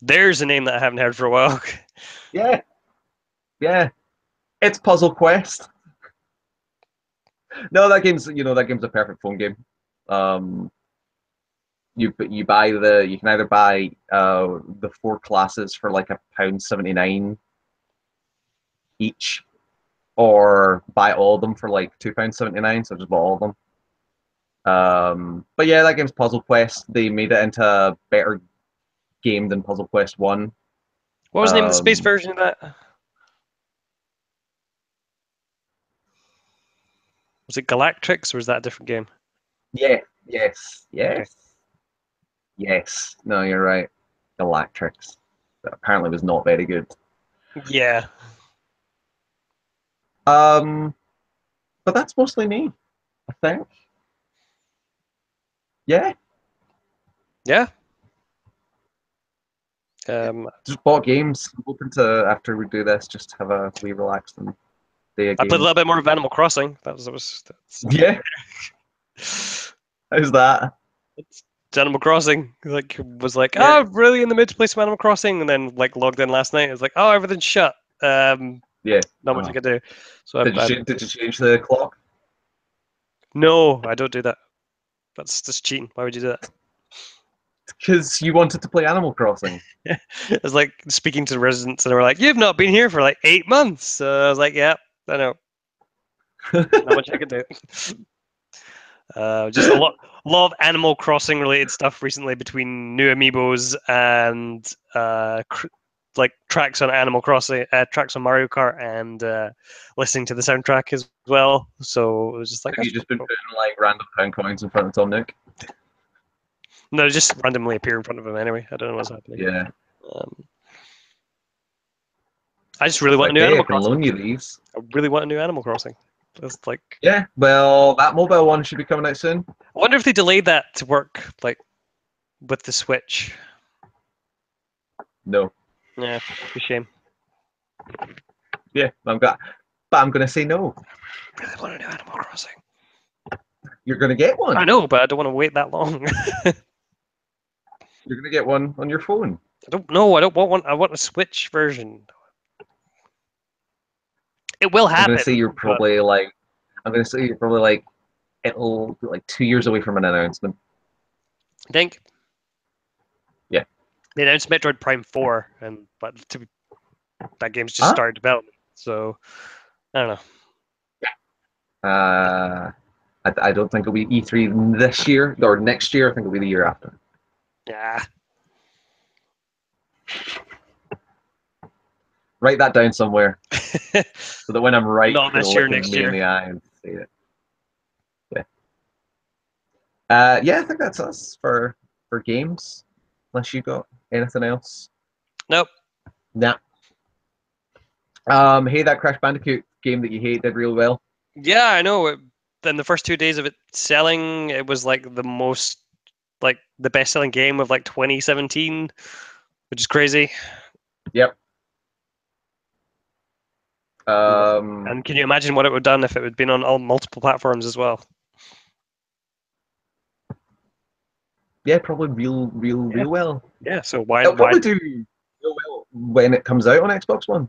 There's a name that I haven't heard for a while. Yeah, yeah. It's Puzzle Quest. No, that game's a perfect phone game. Um, you buy you can either buy the four classes for like £1.79 each, or buy all of them for like £2.79. So I just bought all of them. But yeah, that game's Puzzle Quest. They made it into a better game than Puzzle Quest One. What was the name of the space Um, version of that? Was it Galactrix or was that a different game? yeah, yes, Okay. yes, yes. No, you're right. Galactrix. That apparently was not very good. Yeah. Um, but that's mostly me, I think. Yeah, Yeah. just bought games. I'm hoping to, after we do this, just have a wee relaxed and day of I played a little games. bit more of Animal Crossing. That's Yeah, how's that? it's Animal Crossing. Like was like, Yeah. oh, really in the mood to play some Animal Crossing, and then like logged in last night. It was like, oh, everything's shut. Yeah. Not much I Oh. can do. So Did you change the clock? no, I don't do that. That's just cheating. Why would you do that? Because you wanted to play Animal Crossing. It's like speaking to the residents, and they were like, "You've not been here for like 8 months." So I was like, "Yeah, I know. Not much I can do." Just lot of Animal Crossing related stuff recently between new amiibos and like tracks on Animal Crossing, tracks on Mario Kart, and listening to the soundtrack as well. So it was just like, Have that's you just pretty been cool. putting like random pound coins in front of Tom Nook? No, they just randomly appear in front of him anyway. I don't know what's happening. Yeah. Um, I just really want a Like, new hey, I Animal can Crossing. loan you these. I really want a new Animal Crossing. It's like, Yeah, well, that mobile one should be coming out soon. I wonder if they delayed that to work like with the Switch. No. Yeah, a shame. Yeah, but I'm gonna say no. Really want a new Animal Crossing. You're gonna get I one. know, but I don't want to wait that long. You're gonna get one on your phone. I don't know. I don't want one. I want a Switch version. It will I'm gonna say happen, you're but probably like I'm gonna say you're probably like it'll be like 2 years away from an announcement. I think Yeah. they announced Metroid Prime 4, and that game's just Huh? started development. So I don't know. I don't think it'll be E3 this year or next year. I think it'll be the year after. Yeah, Write that down somewhere so that when I'm right, not you can this year, look next me in year. the eye and say it. Yeah. Yeah, I think that's us for games. Unless you got anything else. Nope. Nah. Hey, that Crash Bandicoot game that you hate did real well. Yeah, I know. Then the first 2 days of it selling, it was like the best-selling game of like 2017, which is crazy. Yep. Um, And can you imagine what it would have done if it had been on all multiple platforms as well? yeah, probably Yeah. real well. Yeah. So why It'll why? probably do real well when it comes out on Xbox One.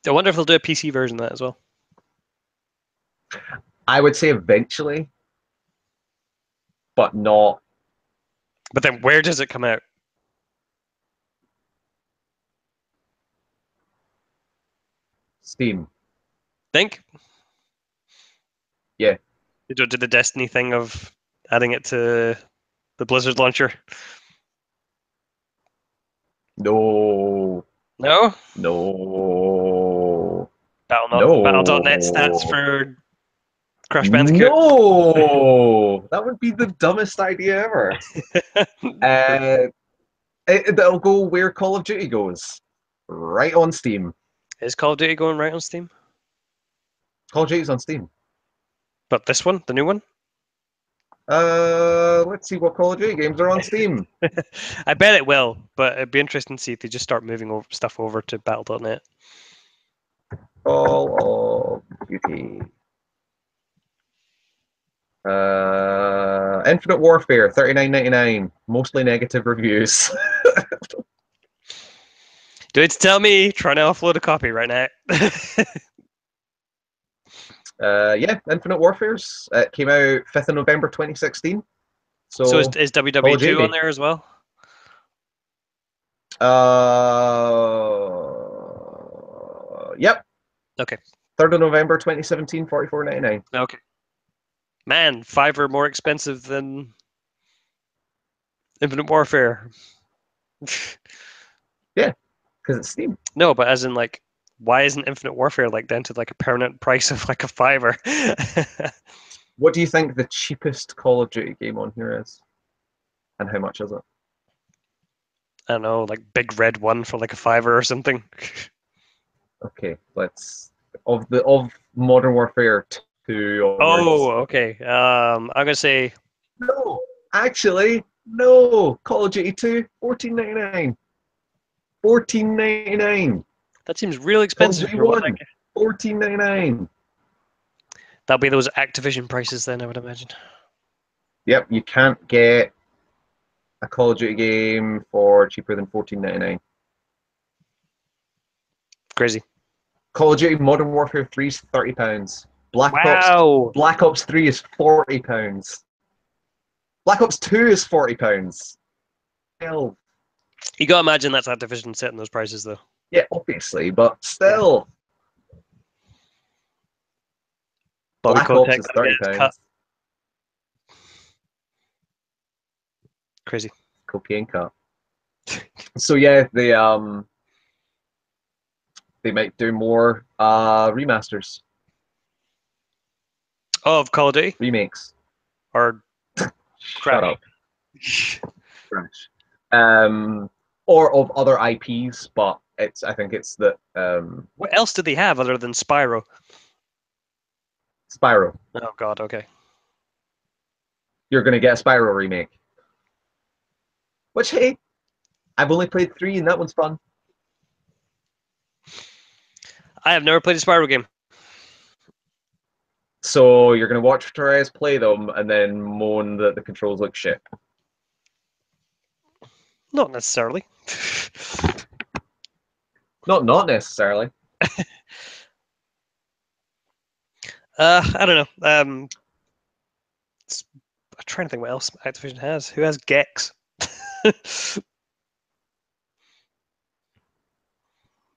I wonder if they'll do a PC version of that as well. I would say eventually, but not But then where does it come out? Steam. Think Yeah. they do the Destiny thing of adding it to the Blizzard launcher. No. No. No. Battle.net stats No. for Crash Bandicoot. No. That would be the dumbest idea ever. Uh, it'll go where Call of Duty goes, right on Steam. Is Call of Duty going right on Steam? Call of Duty's on Steam. But this one, the new one? Let's see what Call of Duty games are on Steam. I bet it will, but it'd be interesting to see if they just start moving stuff over to Battle.net. Call of Duty. Infinite Warfare, $39.99. Mostly negative reviews. Dude, tell me, trying to offload a copy right now. Yeah, Infinite Warfare's. It came out 5th of November 2016. So So is Call of WW2 on Duty. there as well? Yep. Okay. 3rd of November 2017, $44.99. Okay. Man, Fiverr more expensive than Infinite Warfare. Yeah, because it's Steam. No, but as in like, why isn't Infinite Warfare like down to like a permanent price of like a fiver? What do you think the cheapest Call of Duty game on here is? And how much is it? I don't know, like Big Red One for like a fiver or something. Okay, let's of Modern Warfare 2 onwards. Oh, okay. I'm gonna say No, Actually, no. Call of Duty 2, $14.99. $14.99. That seems real Call of expensive Duty for what 1, $14.99. that'll be those Activision prices then, I would imagine. Yep, you can't get a Call of Duty game for cheaper than $14.99. Crazy. Call of Duty Modern Warfare 3 is £30. Wow. Black Ops 3 is £40. Black Ops 2 is £40. Hell, You gotta imagine that's Activision setting those prices though. yeah, obviously, but still. Bobby Black Ops Kotick is gonna get his cut. £30. Crazy. Cocaine cut. So yeah, they might do more remasters, Oh, of Call of Duty? remakes. Or Shut Crash? up. Crash. Or of other IPs, but I think it's that What else did they have other than Spyro? Spyro. Oh god, okay. You're gonna get a Spyro remake. Which hey, I've only played 3 and that one's fun. I have never played a Spyro game. So you're gonna watch Therese play them and then moan that the controls look shit. Not necessarily. Not necessarily. I don't know. I'm trying to think what else Activision has. Who has Gex?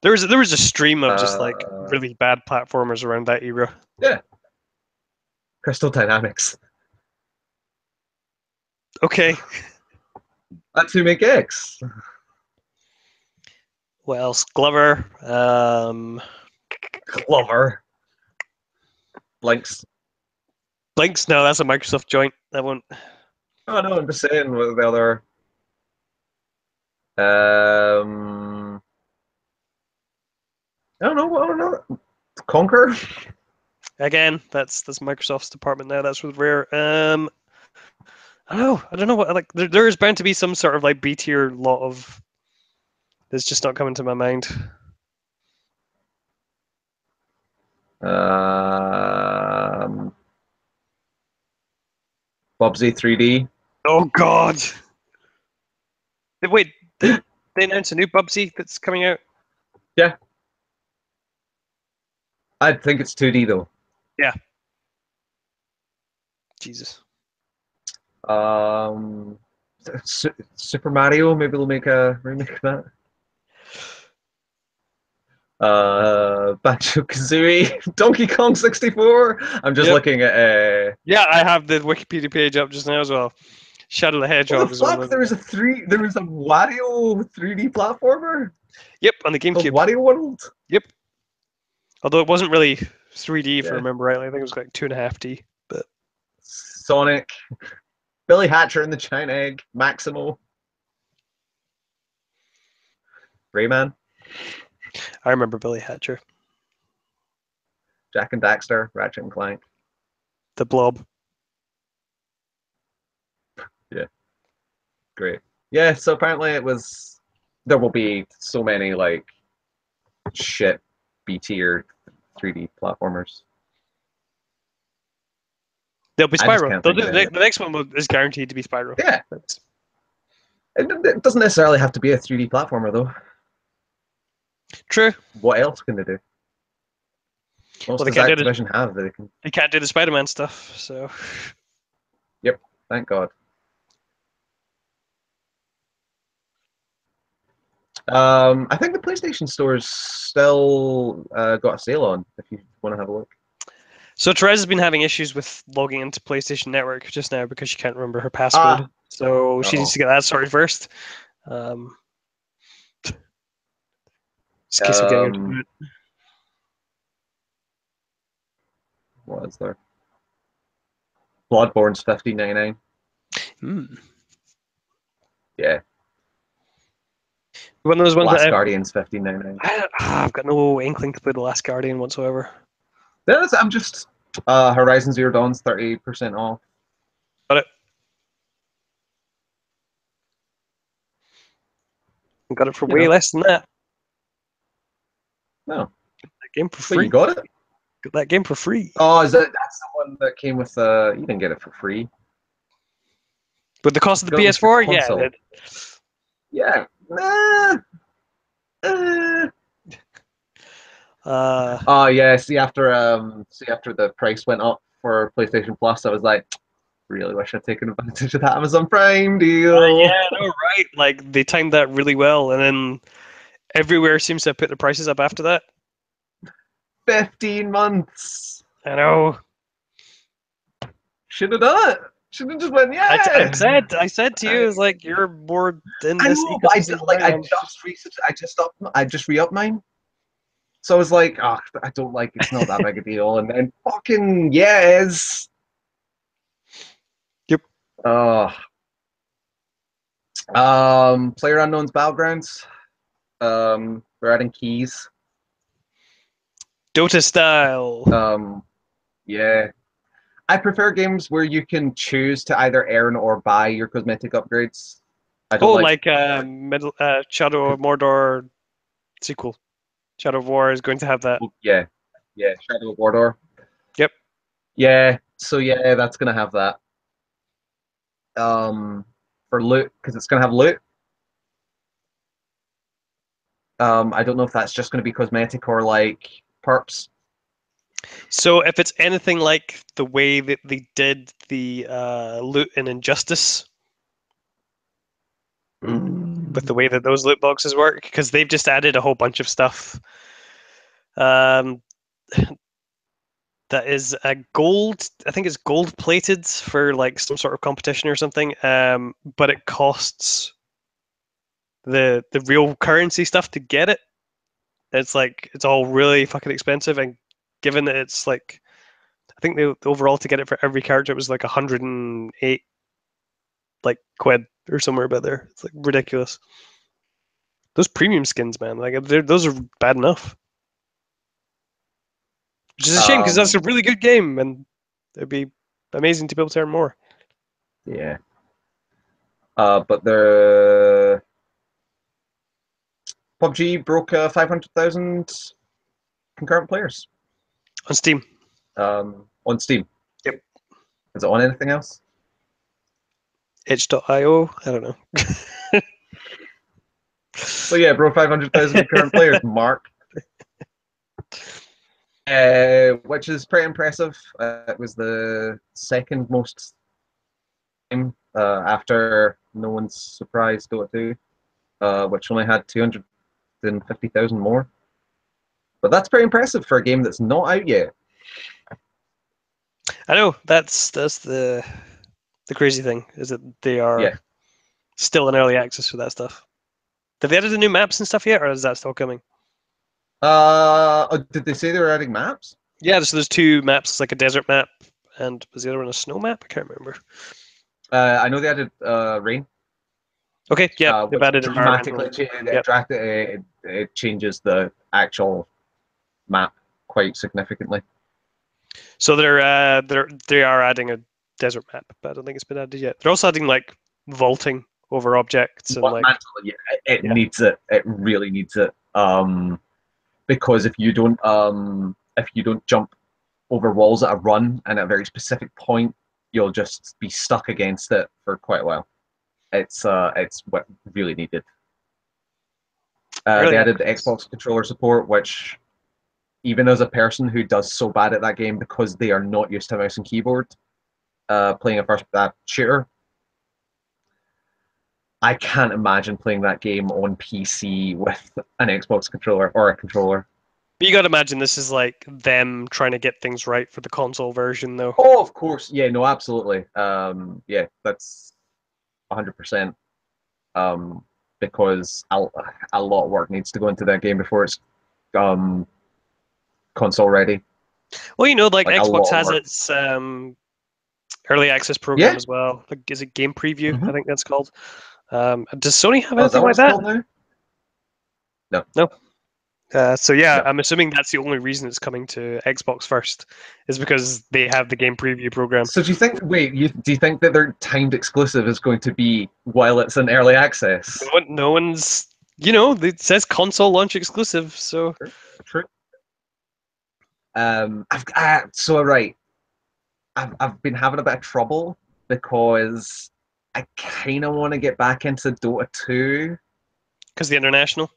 There was a stream of just like really bad platformers around that era. Yeah. Crystal Dynamics. Okay. That's who make X. What else? Glover. Glover. Blinks. Blinks. No, that's a Microsoft joint. That won't. Oh no, I'm just saying what the other. I don't know. I don't know. Conquer. Again, that's Microsoft's department now. That's with Rare. I don't know what like. There is bound to be some sort of like B tier lot of. It's just not coming to my mind. Bubsy 3D. Oh God! Wait, did they announce a new Bubsy that's coming out? Yeah. I think it's 2D though. Yeah. Jesus. Super Mario. Maybe they'll make a remake of that. Banjo Kazooie, Donkey Kong 64. I'm just looking at. Yeah, I have the Wikipedia page up just now as well. Shadow the Hedgehog is one of There was a Wario 3D platformer. Yep, on the GameCube. Wario World. Yep. Although it wasn't really 3D, if I remember rightly. I think it was like 2.5D. But Sonic, Billy Hatcher and the Giant Egg, Maximo, Rayman. I remember Billy Hatcher. Jak and Daxter, Ratchet and Clank. The Blob. Yeah. Great. Yeah, so apparently there will be so many like shit B-tier 3D platformers. They'll be Spyro. The next one is guaranteed to be Spyro. Yeah. It doesn't necessarily have to be a 3D platformer though. True. What else can they do? Most does Activision have that they can. They can't do the Spider-Man stuff, so. Yep. Thank God. I think the PlayStation Store's still got a sale on if you want to have a look. So Therese has been having issues with logging into PlayStation Network just now because she can't remember her password. So she needs to get that sorted first. Just in case I'm getting into it. What is there? Bloodborne's $15.99. Yeah. One of those ones Last Guardian's $15.99. I've got no inkling to play The Last Guardian whatsoever. I'm just Horizon Zero Dawn's 30% off. Got it. I got it for You way know. less than that. No, That game for but you free. got it. Got that game for free. Oh, is that's the one that came with? You didn't get it for free. With the cost of You the got it with your PS4, yeah. console. Yeah. Nah. Oh yeah. See after the price went up for PlayStation Plus, I was like, really wish I'd taken advantage of that Amazon Prime deal. yeah, no, right. Like they timed that really well, and then everywhere seems to have put the prices up after that. 15 months. I know. Should have done it. Should have just went, I yeah. said to you, it's like you're more in I this know, but ecosystem than I am. I just re-upped mine. So I was like, oh, I don't like it's not that big a deal. And then fucking yes. Yep. Uh Player Unknown's Battlegrounds. We're adding keys. Dota style. Yeah. I prefer games where you can choose to either earn or buy your cosmetic upgrades. I don't Oh, like like Shadow of Mordor sequel. Shadow of War is going to have that. yeah. Yeah, Shadow of Mordor. Yep. Yeah, so yeah, that's gonna have that. For loot, because it's gonna have loot. I don't know if that's just gonna be cosmetic or like perps. So if it's anything like the way that they did the loot in Injustice, with the way that those loot boxes work, because they've just added a whole bunch of stuff. Um, that is a gold. I think it's gold plated for like some sort of competition or something. But it costs the real currency stuff to get it. It's like it's all really fucking expensive, and given that it's like, I think the overall to get it for every character it was like 108 like quid or somewhere about there. It's like ridiculous. Those premium skins, man, like those are bad enough. Which is a shame because that's a Um, really good game, and it'd be amazing to be able to earn more. yeah. But the PUBG broke 500,000 concurrent players On Steam. on Steam. Yep. Is it on anything else? Itch.io. I don't know. So yeah, broke 500,000 concurrent players. Mark. Which is pretty impressive. It was the second most time after No One's Surprised Dota 2, which only had 250,000 more. But that's pretty impressive for a game that's not out yet. I know that's the crazy thing is that they are Yeah. still in early access for that stuff. Have they added the new maps and stuff yet, or is that still coming? Did they say they were adding maps? Yeah, so there's two maps, like a desert map, and was the other one a snow map? I can't remember. I know they added rain, Okay, yeah, they've which added environmental. it, it changes the actual map quite significantly. So they are adding a desert map, but I don't think it's been added yet. They're also adding like vaulting over objects and like Yeah, it needs it. It really needs it. Because if you don't jump over walls at a run and at a very specific point, you'll just be stuck against it for quite a while. It's what really needed. really They added the Xbox controller support, which even as a person who does so bad at that game because they are not used to mouse and keyboard, playing a first shooter, I can't imagine playing that game on PC with an Xbox controller or a controller. But you got to imagine this is like them trying to get things right for the console version, though. Oh, of course. Yeah, no, absolutely. Yeah, that's 100%. Because a lot of work needs to go into that game before it's console ready. Well, you know, like Like a Xbox lot of has work. its early access program Yeah. as well. Like, is it Game Preview? Mm-hmm. I think that's called. Does Sony have Oh, is that anything what like it's that? called now? No. No. So yeah, No. I'm assuming that's the only reason it's coming to Xbox first, is because they have the Game Preview program. So do you think? Wait, do you think that their timed exclusive is going to be while it's in early access? No one's You know, it says console launch exclusive, so True. So right, I've been having a bit of trouble because I kind of want to get back into Dota 2. because the international.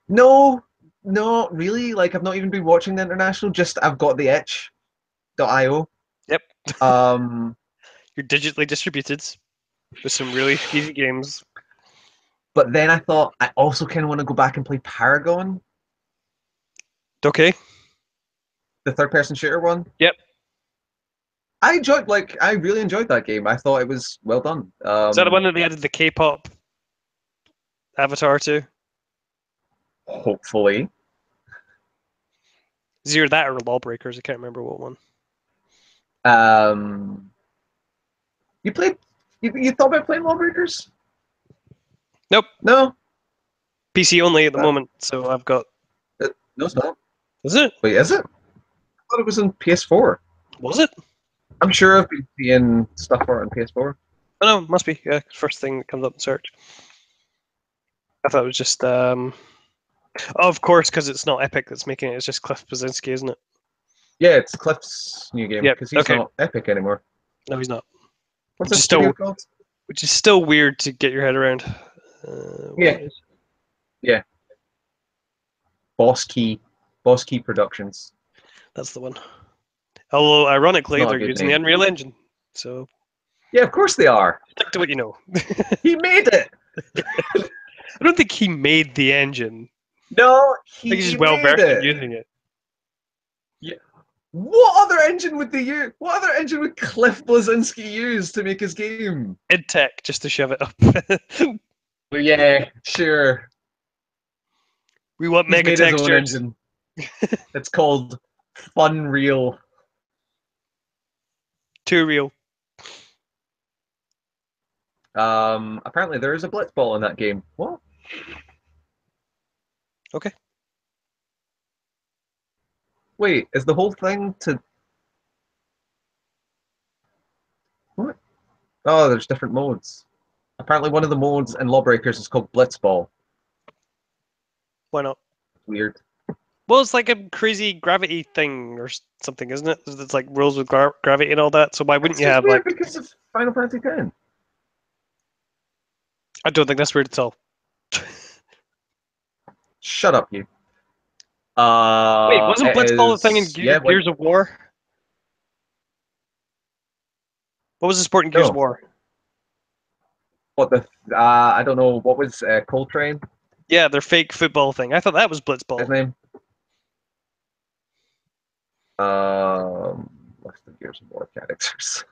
No, not really. Like I've not even been watching the international. Just I've got the itch.io. Yep, Um, you're digitally distributed with some really easy games. but then I thought I also kind of want to go back and play Paragon, Okay. the third-person shooter one. Yep. I really enjoyed that game. I thought it was well done. Is that the one that they added the K-pop avatar to? Hopefully. Is either that or Lawbreakers? I can't remember what one. Um, you played? You thought about playing Lawbreakers? Nope. No. PC only at the moment, so I've got. No, it's not. Is it? Wait, is it? I thought it was on PS4. Was it? I'm sure I've been seeing stuff for it on PS4. Oh no, must be. Yeah, first thing that comes up in search. I thought it was just. Oh, of course, because it's not Epic that's making it. It's just Cliff Blazinski, isn't it? Yeah, it's Cliff's new game Yep. because he's Okay. not Epic anymore. No, he's not. What's Which his is studio still, called? which is still weird to get your head around. Yeah. Yeah. Boss Key Productions. That's the one. Although, ironically, Not a they're good using the name. Unreal Engine, so Yeah, of course they are. stick to what you know. He made it. I don't think he made the engine. No, I think he's he just well made versed in it. using it. Yeah. What other engine would they use? What other engine would Cliff Blazinski use to make his game? Id Tech, just to shove it up. Well, yeah, sure. We want He's mega made his own textures. engine. It's called Funreal. Too real. Apparently there is a Blitzball in that game. What? Okay. Wait, is the whole thing to what? Oh, there's different modes. Apparently one of the modes in Lawbreakers is called Blitzball. Why not? Weird. Well, it's like a crazy gravity thing or something, isn't it? It's like rules with gravity and all that. So why wouldn't It's you just have weird like? because of Final Fantasy X. I don't think that's weird at all. Shut up, you. Wait, wasn't It Blitzball the thing in is yeah. Gears of War? What was the sport in Gears of No, War? what the? I don't know. What was Coltrane? Yeah, their fake football thing. I thought that was His Blitzball. name? What's the Gears of War characters?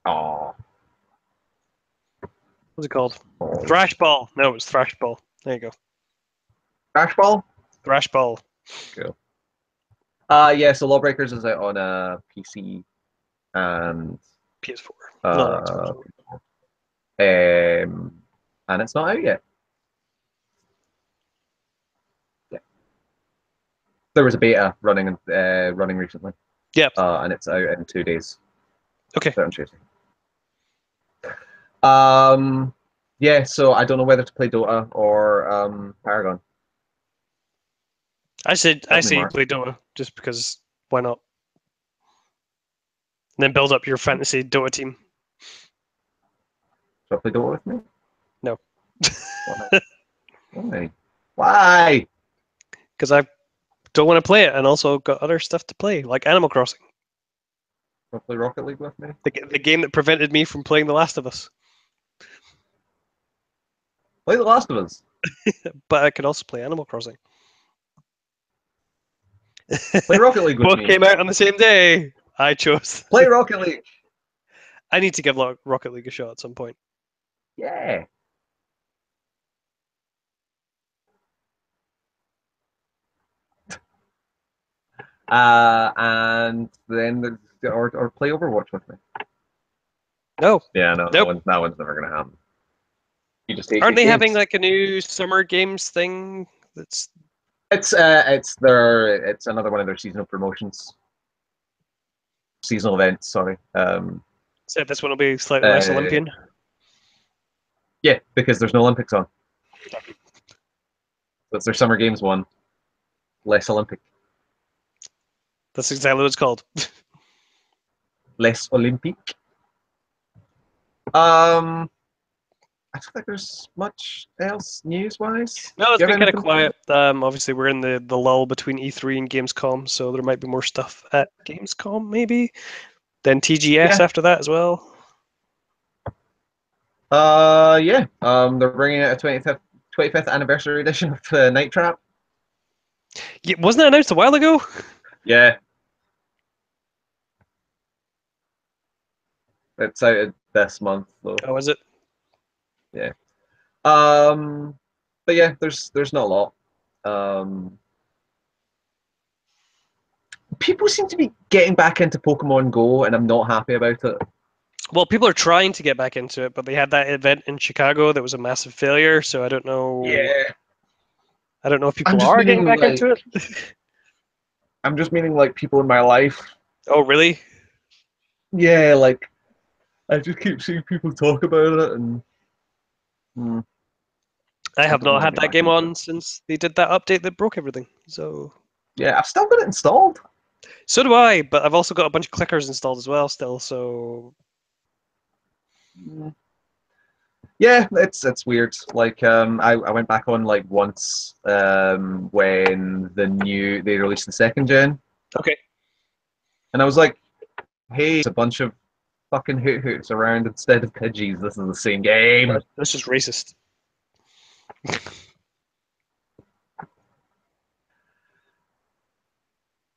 Oh, What's it called? oh. Thrashball. No, it's Thrashball. There you go. Crashball. Thrashball. Cool. Yeah. So Lawbreakers is out on a PC and PS4. Not uh, Xbox. and it's not out yet. Yeah. There was a beta running recently. Yeah. And it's out in 2 days. Okay. It's out on Tuesday. Yeah. So I don't know whether to play Dota or Paragon. I say Help me, you Mark. play Dota just because why not? And then build up your fantasy Dota team. Should I play Dota with me? No. Why? Why? Why? Because I don't want to play it and also got other stuff to play, like Animal Crossing. Want to play Rocket League with me? The game that prevented me from playing The Last of Us. Play The Last of Us. But I could also play Animal Crossing. Play Rocket League with Both me. came out on the same day. I chose. Play Rocket League. I need to give Rocket League a shot at some point. Yeah. And then or play Overwatch with me. No. Yeah, no, Nope. that one's never gonna happen. You just hate Aren't they games. having like a new summer games thing? That's It's another one of their seasonal promotions. Seasonal events, sorry. said this one will be slightly less Olympian. Yeah, because there's no Olympics on. So it's their Summer Games one, less Olympic, That's exactly what it's called. less Olympic. I don't think there's much else news-wise. No, Do it's you been have kind of anything? quiet. Obviously, we're in the lull between E3 and Gamescom, so there might be more stuff at Gamescom, maybe. Then TGS Yeah. after that as well. Yeah. They're bringing out a 25th anniversary edition of Night Trap. Yeah, wasn't that announced a while ago? Yeah, it's out this month though. Oh, is it? Yeah. Um, but yeah, there's not a lot. Um, People seem to be getting back into Pokemon Go, and I'm not happy about it. Well, people are trying to get back into it, but they had that event in Chicago that was a massive failure. So I don't know. Yeah. I don't know if I'm people just are getting meaning back like into it. I'm just meaning like people in my life. Oh, really? Yeah, like I just keep seeing people talk about it, and hmm, I I have don't not want to had get that back game into it. on since they did that update that broke everything. Yeah, I've still got it installed. So do I, but I've also got a bunch of clickers installed as well still. So Hmm. Yeah, it's weird. Like I went back on like once when they released the second gen, okay, and I was like, hey, it's a bunch of fucking hoot hoots around instead of Pidgeys. This is the same game. that's just racist.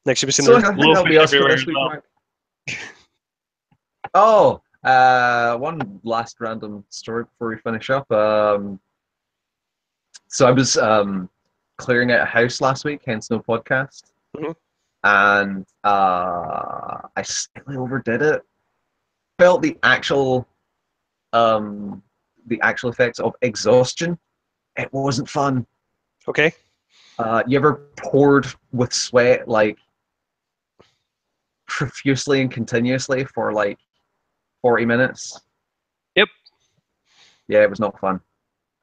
Next, you'll be seeing So there's I think that'll be blowfish us for everywhere this as week, well. Mark. Oh, one last random story before we finish up. So I was clearing out a house last week, hence no podcast, Mhm. and I slightly overdid it. Felt um, the actual effects of exhaustion. It wasn't fun. Okay. You ever poured with sweat like profusely and continuously for like 40 minutes? Yep. Yeah, it was not fun.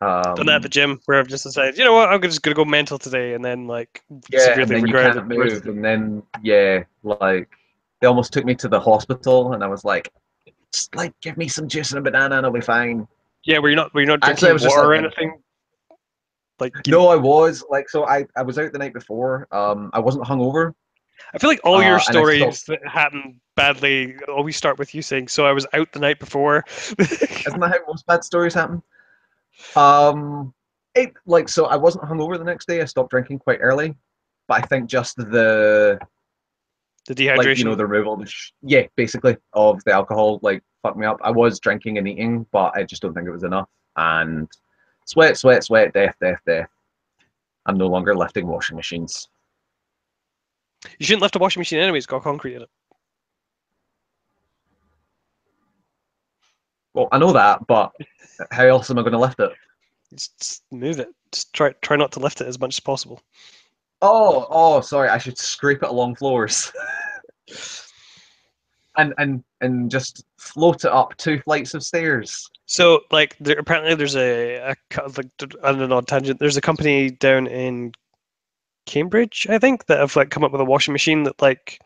Done that at the Um, gym where I've just decided, you know what, I'm just gonna go mental today, and then like yeah, and severely then you regretted it can't the rest move, of it. and then yeah, like they almost took me to the hospital, and I was like, just like give me some juice and a banana, and I'll be fine. Yeah, were you not Actually, I drinking was just water like, or anything? Like no, I was like, so I was out the night before. I wasn't hungover, I feel like all your and I stopped. stories that happen badly always start with you saying, "So I was out the night before." Isn't that how most bad stories happen? Um, so I wasn't hungover the next day. I stopped drinking quite early, but I think just the The like dehydration. the removal, yeah, basically of the alcohol like fucked me up. I was drinking and eating, but I just don't think it was enough. And sweat, sweat, sweat, death, death, death. I'm no longer lifting washing machines. You shouldn't lift a washing machine anyway. It's got concrete in it. Well, I know that, but how else am I going to lift it? Just move it. Just try not to lift it as much as possible. Oh, sorry. I should scrape it along floors and just float it up 2 flights of stairs. So, like, apparently there's like on an odd tangent. There's a company down in Cambridge, I think, that have like come up with a washing machine that like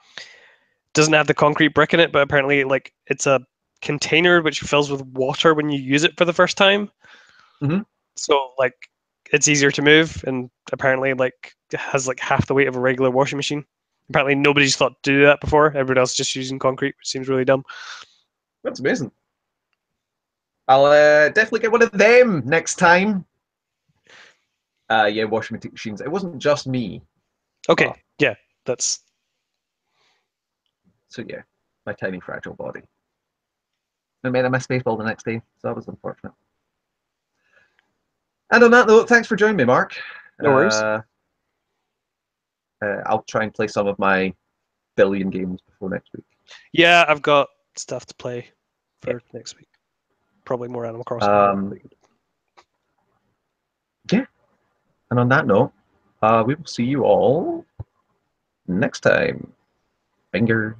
doesn't have the concrete brick in it, but apparently like it's a container which fills with water when you use it for the first time. Hmm. So like it's easier to move, and apparently like it has like half the weight of a regular washing machine. Apparently nobody's thought to do that before. Everyone else is just using concrete, which seems really dumb. That's amazing. I'll definitely get one of them next time. Yeah, washing machines. It wasn't just me, Okay, but yeah, that's so yeah, my tiny fragile body. I mean, I missed baseball the next day, so that was unfortunate. And on that note, thanks for joining me, Mark. no worries. Uh, I'll try and play some of my billion games before next week. Yeah, I've got stuff to play Yeah. for next week. Probably more Animal Crossing. Um, yeah. And on that note, we will see you all next time. Fingers.